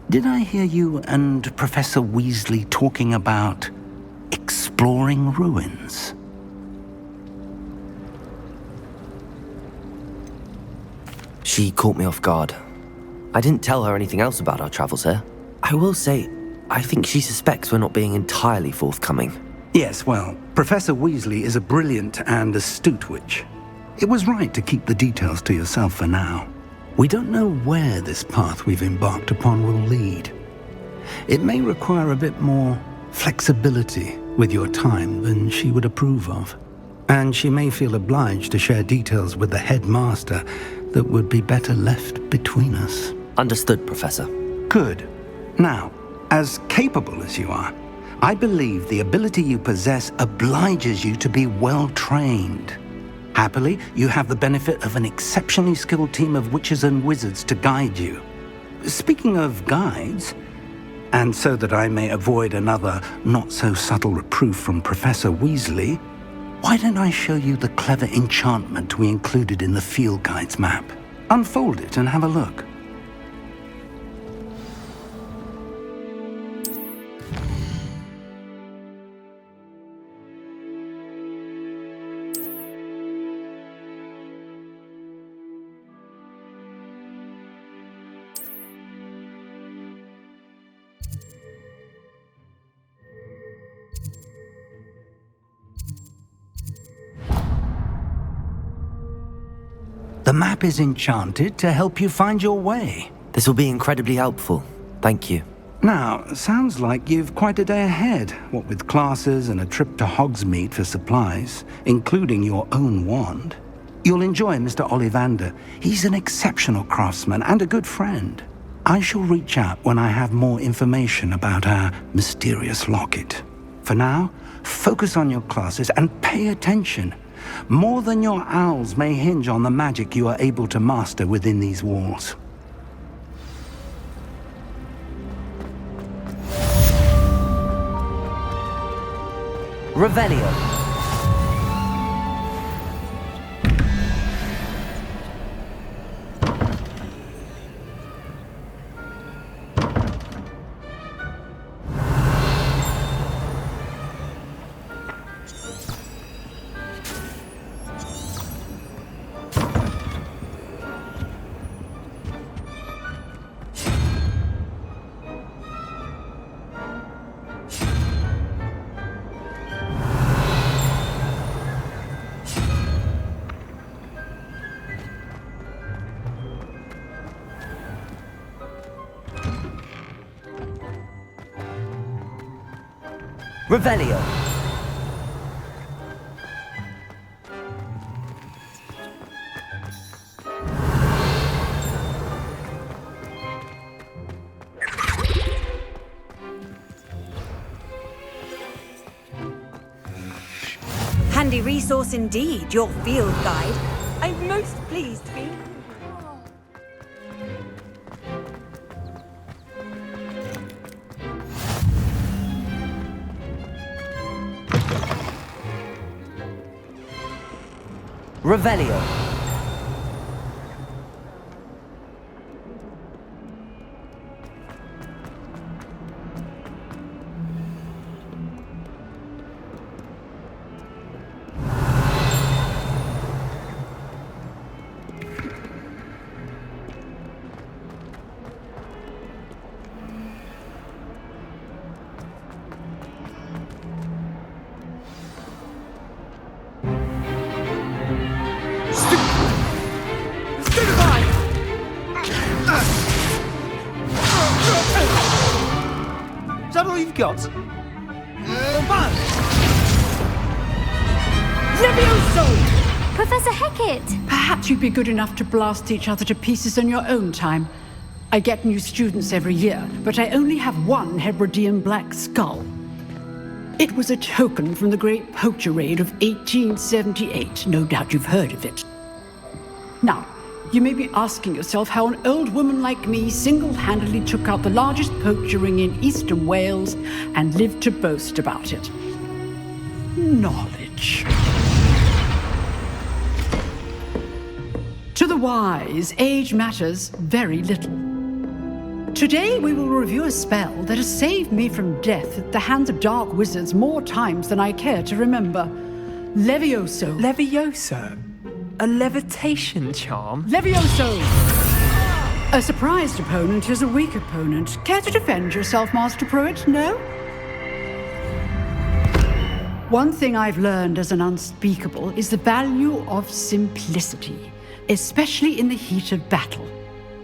Did I hear you and Professor Weasley talking about exploring ruins? She caught me off guard. I didn't tell her anything else about our travels here. I will say, I think she suspects we're not being entirely forthcoming. Yes, well, Professor Weasley is a brilliant and astute witch. It was right to keep the details to yourself for now. We don't know where this path we've embarked upon will lead. It may require a bit more flexibility with your time than she would approve of. And she may feel obliged to share details with the headmaster that would be better left between us. Understood, Professor. Good. Now, as capable as you are, I believe the ability you possess obliges you to be well trained. Happily, you have the benefit of an exceptionally skilled team of witches and wizards to guide you. Speaking of guides, and so that I may avoid another not-so-subtle reproof from Professor Weasley, why don't I show you the clever enchantment we included in the field guide's map? Unfold it and have a look. The map is enchanted to help you find your way. This will be incredibly helpful. Thank you. Now, sounds like you've quite a day ahead, what with classes and a trip to Hogsmeade for supplies, including your own wand. You'll enjoy Mr. Ollivander. He's an exceptional craftsman and a good friend. I shall reach out when I have more information about our mysterious locket. For now, focus on your classes and pay attention. More than your owls may hinge on the magic you are able to master within these walls. Revelio. Revelio. Handy resource indeed, your field guide. I'm most pleased to be... Revelio. Is that all you've got? Levioso! Professor Hecat! Perhaps you'd be good enough to blast each other to pieces in your own time. I get new students every year, but I only have one Hebridean black skull. It was a token from the Great Poacher Raid of 1878. No doubt you've heard of it. Now, you may be asking yourself how an old woman like me single-handedly took out the largest poacher ring in eastern Wales and lived to boast about it. Knowledge. To the wise, age matters very little. Today we will review a spell that has saved me from death at the hands of dark wizards more times than I care to remember. Levioso. Levioso? A levitation charm? Levioso! A surprised opponent is a weak opponent. Care to defend yourself, Master Pruitt? No? One thing I've learned as an unspeakable is the value of simplicity, especially in the heat of battle.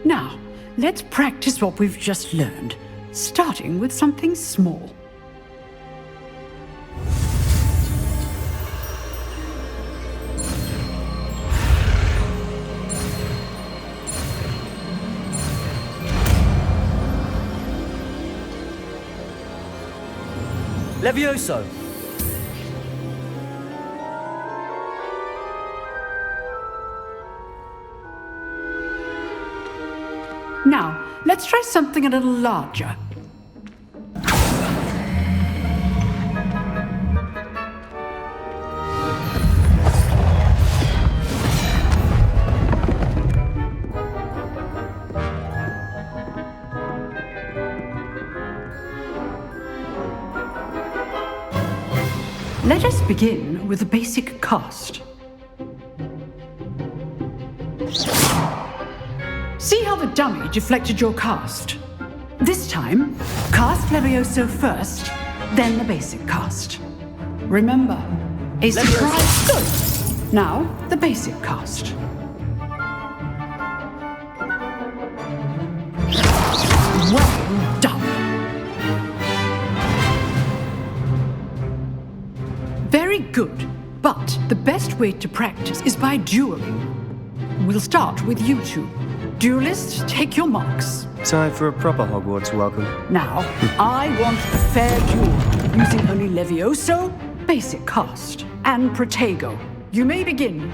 Now, let's practice what we've just learned, starting with something small. Levioso! Now, let's try something a little larger. Let us begin with a basic cast. See how the dummy deflected your cast? This time, cast Levioso first, then the basic cast. Remember, a surprise. Good. Now, the basic cast. Well done. Very good, but the best way to practice is by dueling. We'll start with you two. Duelists, take your marks. Time for a proper Hogwarts welcome. Now, I want a fair duel, using only Levioso, basic cast, and Protego. You may begin.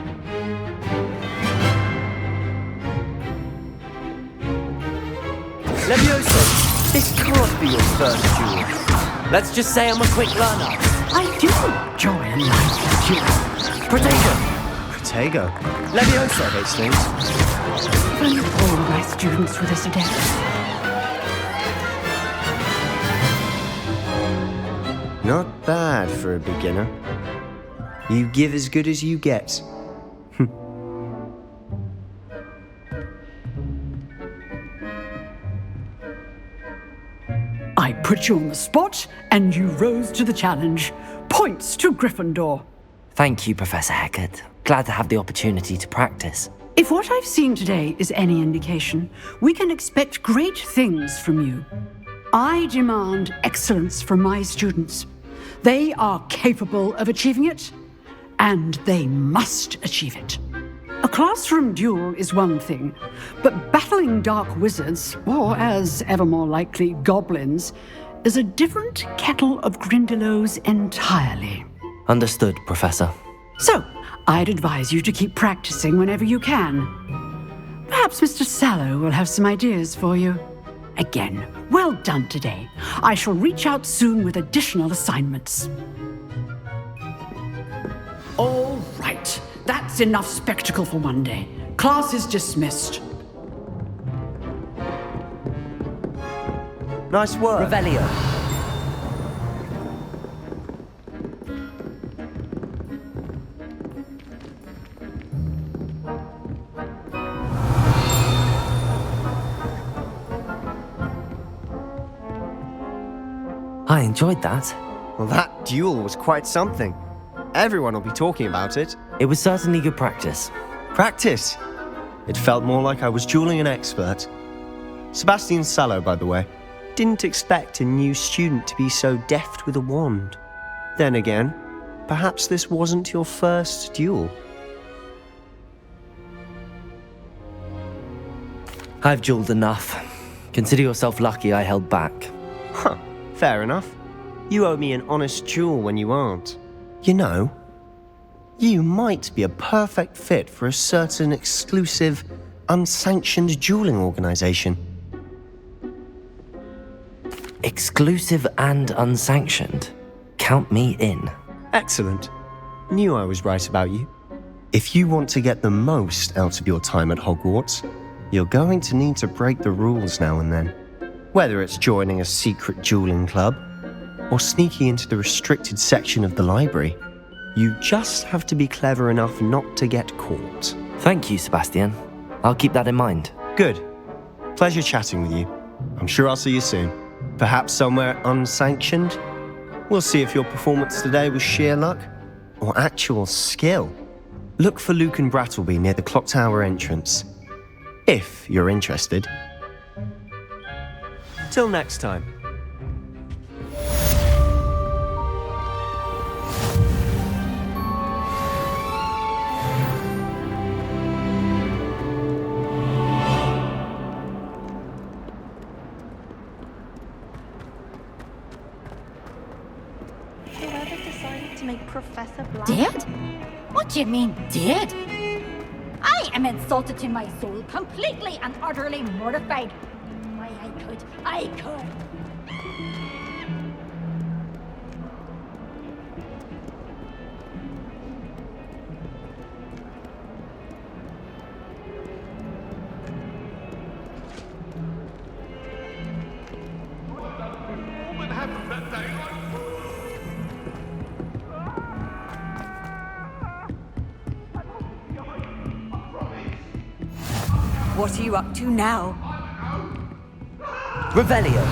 Levioso, this can't be your first duel. Let's just say I'm a quick learner. I do enjoy a lively duel. Protego. Protego? Levioso. Those things. If only all my students were this adept. Not bad for a beginner. You give as good as you get. I put you on the spot, and you rose to the challenge. Points to Gryffindor. Thank you, Professor Hecat. Glad to have the opportunity to practice. If what I've seen today is any indication, we can expect great things from you. I demand excellence from my students. They are capable of achieving it, and they must achieve it. A classroom duel is one thing, but battling dark wizards, or as ever more likely, goblins, is a different kettle of Grindylows entirely. Understood, Professor. So, I'd advise you to keep practicing whenever you can. Perhaps Mr. Sallow will have some ideas for you. Again, well done today. I shall reach out soon with additional assignments. All right, that's enough spectacle for one day. Class is dismissed. Nice work. Revelio. I enjoyed that. Well, that duel was quite something. Everyone will be talking about it. It was certainly good practice. Practice? It felt more like I was dueling an expert. Sebastian Sallow, by the way. Didn't expect a new student to be so deft with a wand. Then again, perhaps this wasn't your first duel. I've dueled enough. Consider yourself lucky I held back. Huh, fair enough. You owe me an honest duel when you aren't. You know, you might be a perfect fit for a certain exclusive, unsanctioned dueling organization. Exclusive and unsanctioned? Count me in. Excellent. Knew I was right about you. If you want to get the most out of your time at Hogwarts, you're going to need to break the rules now and then. Whether it's joining a secret dueling club or sneaking into the restricted section of the library, you just have to be clever enough not to get caught. Thank you, Sebastian. I'll keep that in mind. Good. Pleasure chatting with you. I'm sure I'll see you soon. Perhaps somewhere unsanctioned? We'll see if your performance today was sheer luck or actual skill. Look for Luke and Brattleby near the clock tower entrance, if you're interested. Till next time. Whoever decided to make Professor Black... Dead? What do you mean, dead? I am insulted to my soul, completely and utterly mortified. Why, I could. What are you up to now? Revelio.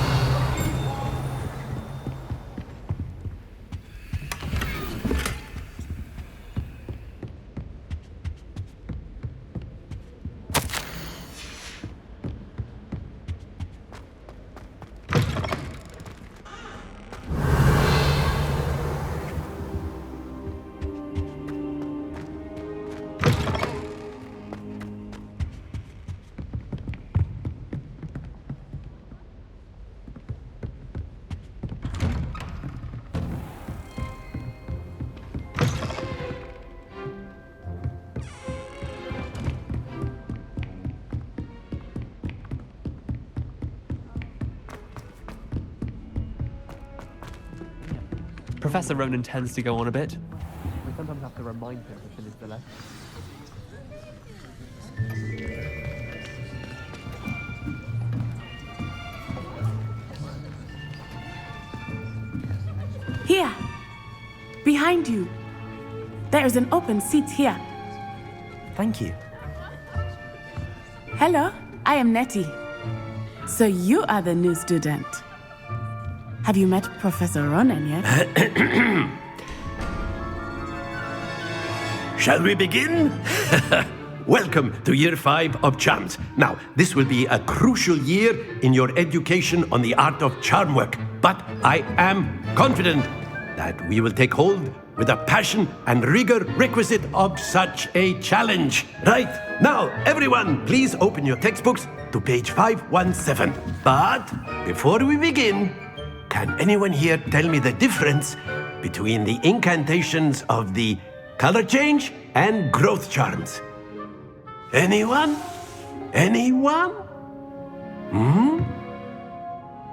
Professor Ronan tends to go on a bit. We sometimes have to remind him to finish the lesson. Here, behind you. There is an open seat here. Thank you. Hello, I am Nettie. So you are the new student. Have you met Professor Ronan yet? Shall we begin? Welcome to Year 5 of Charms. Now, this will be a crucial year in your education on the art of charm work, but I am confident that we will take hold with the passion and rigor requisite of such a challenge. Right, now, everyone, please open your textbooks to page 517. But before we begin, can anyone here tell me the difference between the incantations of the color change and growth charms? Anyone? Anyone?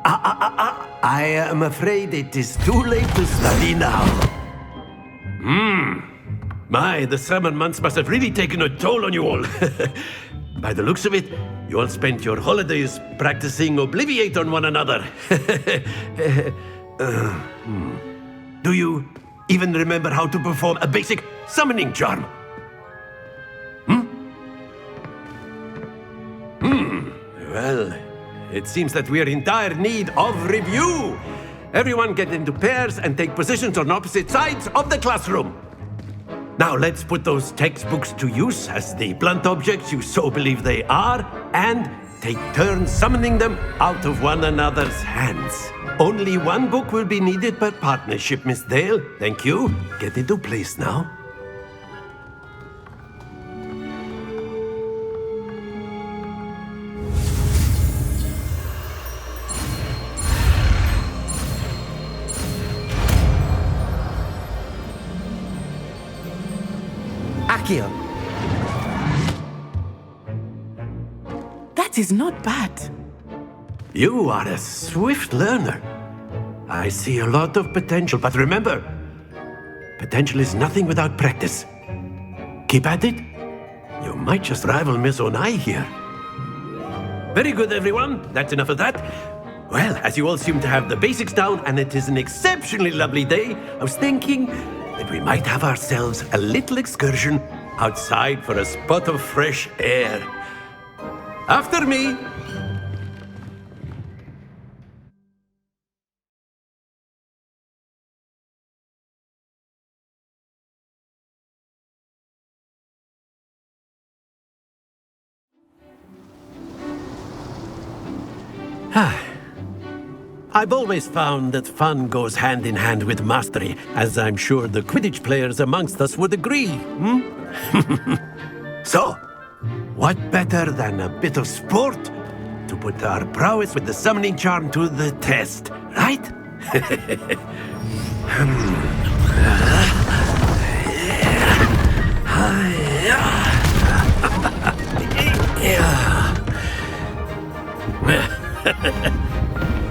I am afraid it is too late to study now. My, the summer months must have really taken a toll on you all. By the looks of it, you all spent your holidays practicing Obliviate on one another. Do you even remember how to perform a basic summoning charm? Well, it seems that we are in dire need of review. Everyone get into pairs and take positions on opposite sides of the classroom. Now let's put those textbooks to use as the blunt objects you so believe they are, and take turns summoning them out of one another's hands. Only one book will be needed per partnership, Miss Dale. Thank you. Get into place now. Accio. That is not bad. You are a swift learner. I see a lot of potential, but remember, potential is nothing without practice. Keep at it. You might just rival Miss Onai here. Very good, everyone. That's enough of that. Well, as you all seem to have the basics down, and it is an exceptionally lovely day, I was thinking that we might have ourselves a little excursion outside for a spot of fresh air. After me! I've always found that fun goes hand in hand with mastery, as I'm sure the Quidditch players amongst us would agree, So, what better than a bit of sport to put our prowess with the summoning charm to the test, right?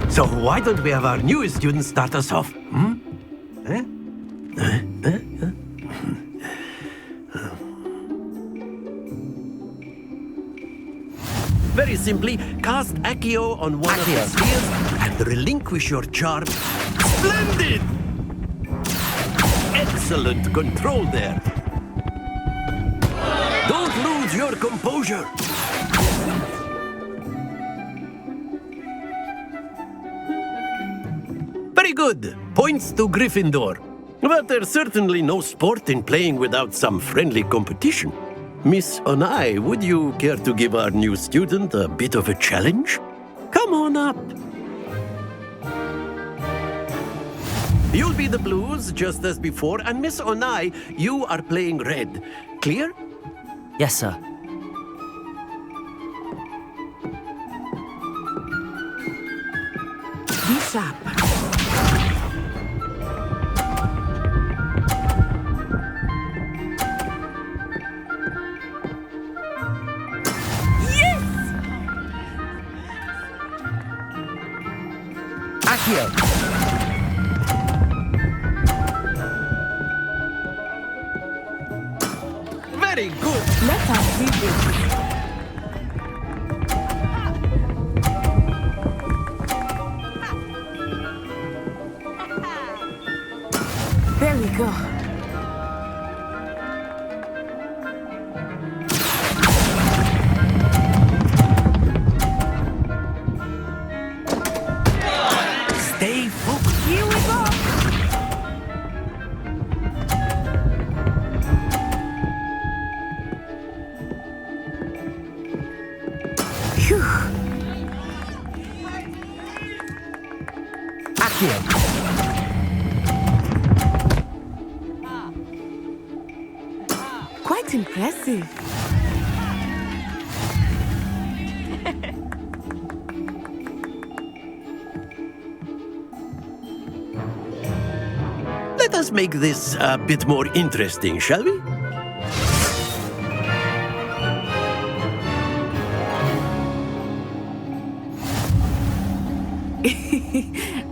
So why don't we have our newest student start us off? Very simply, cast Accio on one of the spheres and relinquish your charm. Splendid! Excellent control there. Don't lose your composure. Very good. Points to Gryffindor. But there's certainly no sport in playing without some friendly competition. Miss Onai, would you care to give our new student a bit of a challenge? Come on up. You'll be the blues, just as before, and Miss Onai, you are playing red. Clear? Yes, sir. Be sharp. Accio! Very good! Let us see this. There we go. Stay focused. Here we go. Phew. Accio! Quite impressive. Let us make this a bit more interesting, shall we?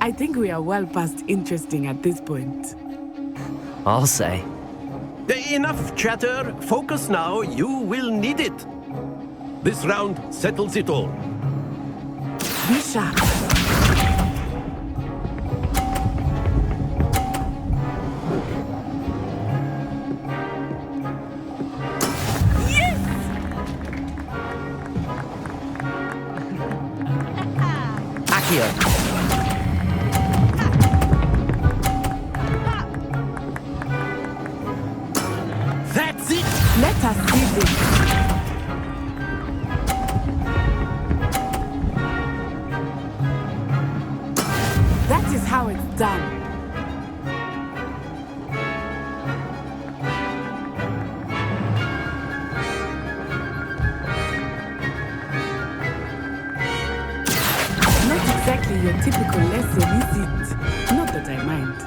I think we are well past interesting at this point. I'll say. Enough chatter. Focus now. You will need it. This round settles it all. Be sharp. Accio! That's it! Let us see this. That is how it's done. Not exactly your typical lesson, is it? Not that I mind.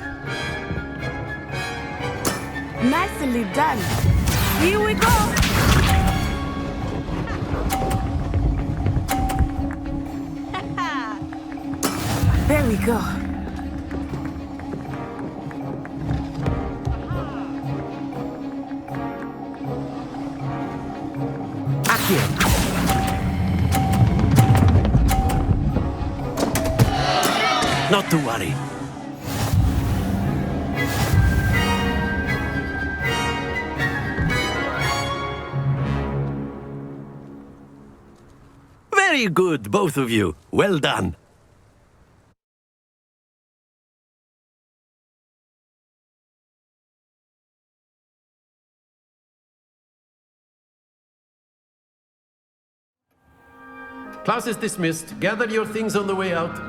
Nicely done. Here we go. There we go. Accio! Not to worry. Very good, both of you. Well done. Class is dismissed. Gather your things on the way out.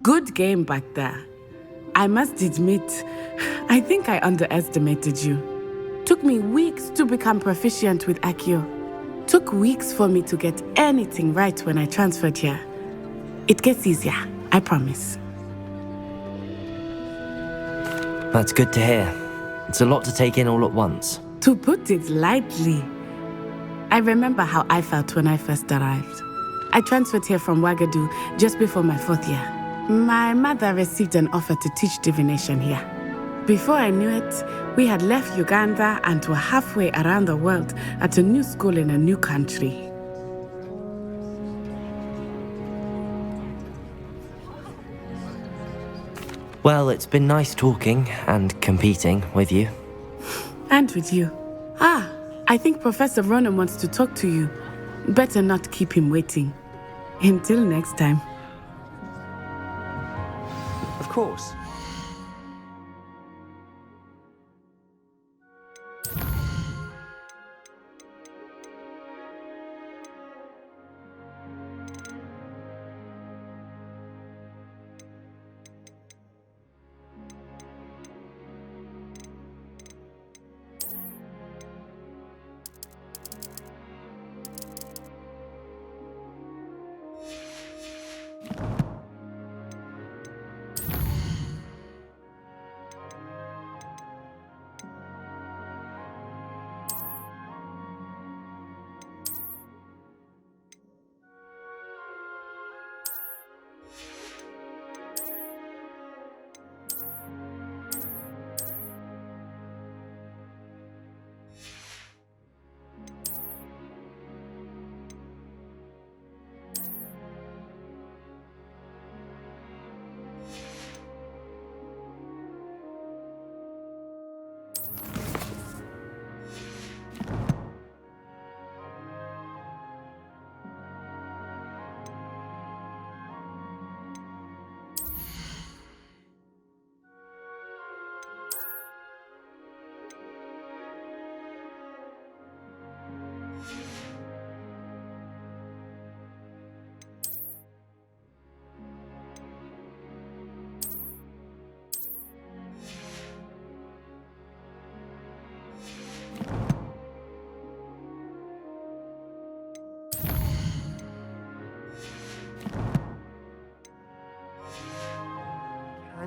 Good game back there. I must admit, I think I underestimated you. Took me weeks to become proficient with Accio. Took weeks for me to get anything right when I transferred here. It gets easier, I promise. That's good to hear. It's a lot to take in all at once. To put it lightly, I remember how I felt when I first arrived. I transferred here from Wagadu just before my 4th year. My mother received an offer to teach divination here. Before I knew it, we had left Uganda and were halfway around the world at a new school in a new country. Well, it's been nice talking and competing with you. And with you. I think Professor Ronan wants to talk to you. Better not keep him waiting. Until next time. Of course.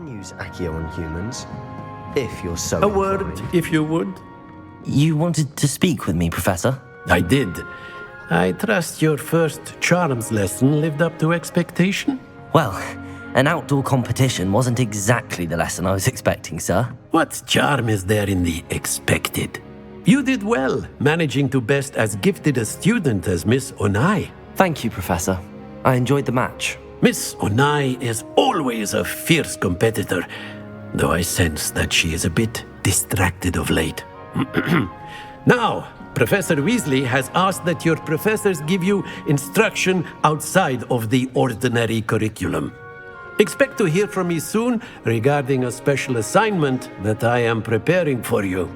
Use Accio on humans, if you're so A word, if you would. You wanted to speak with me, Professor? I did. I trust your first charms lesson lived up to expectation? Well, an outdoor competition wasn't exactly the lesson I was expecting, sir. What charm is there in the expected? You did well, managing to best as gifted a student as Miss Onai. Thank you, Professor. I enjoyed the match. Miss Onai is always a fierce competitor, though I sense that she is a bit distracted of late. Now, Professor Weasley has asked that your professors give you instruction outside of the ordinary curriculum. Expect to hear from me soon regarding a special assignment that I am preparing for you.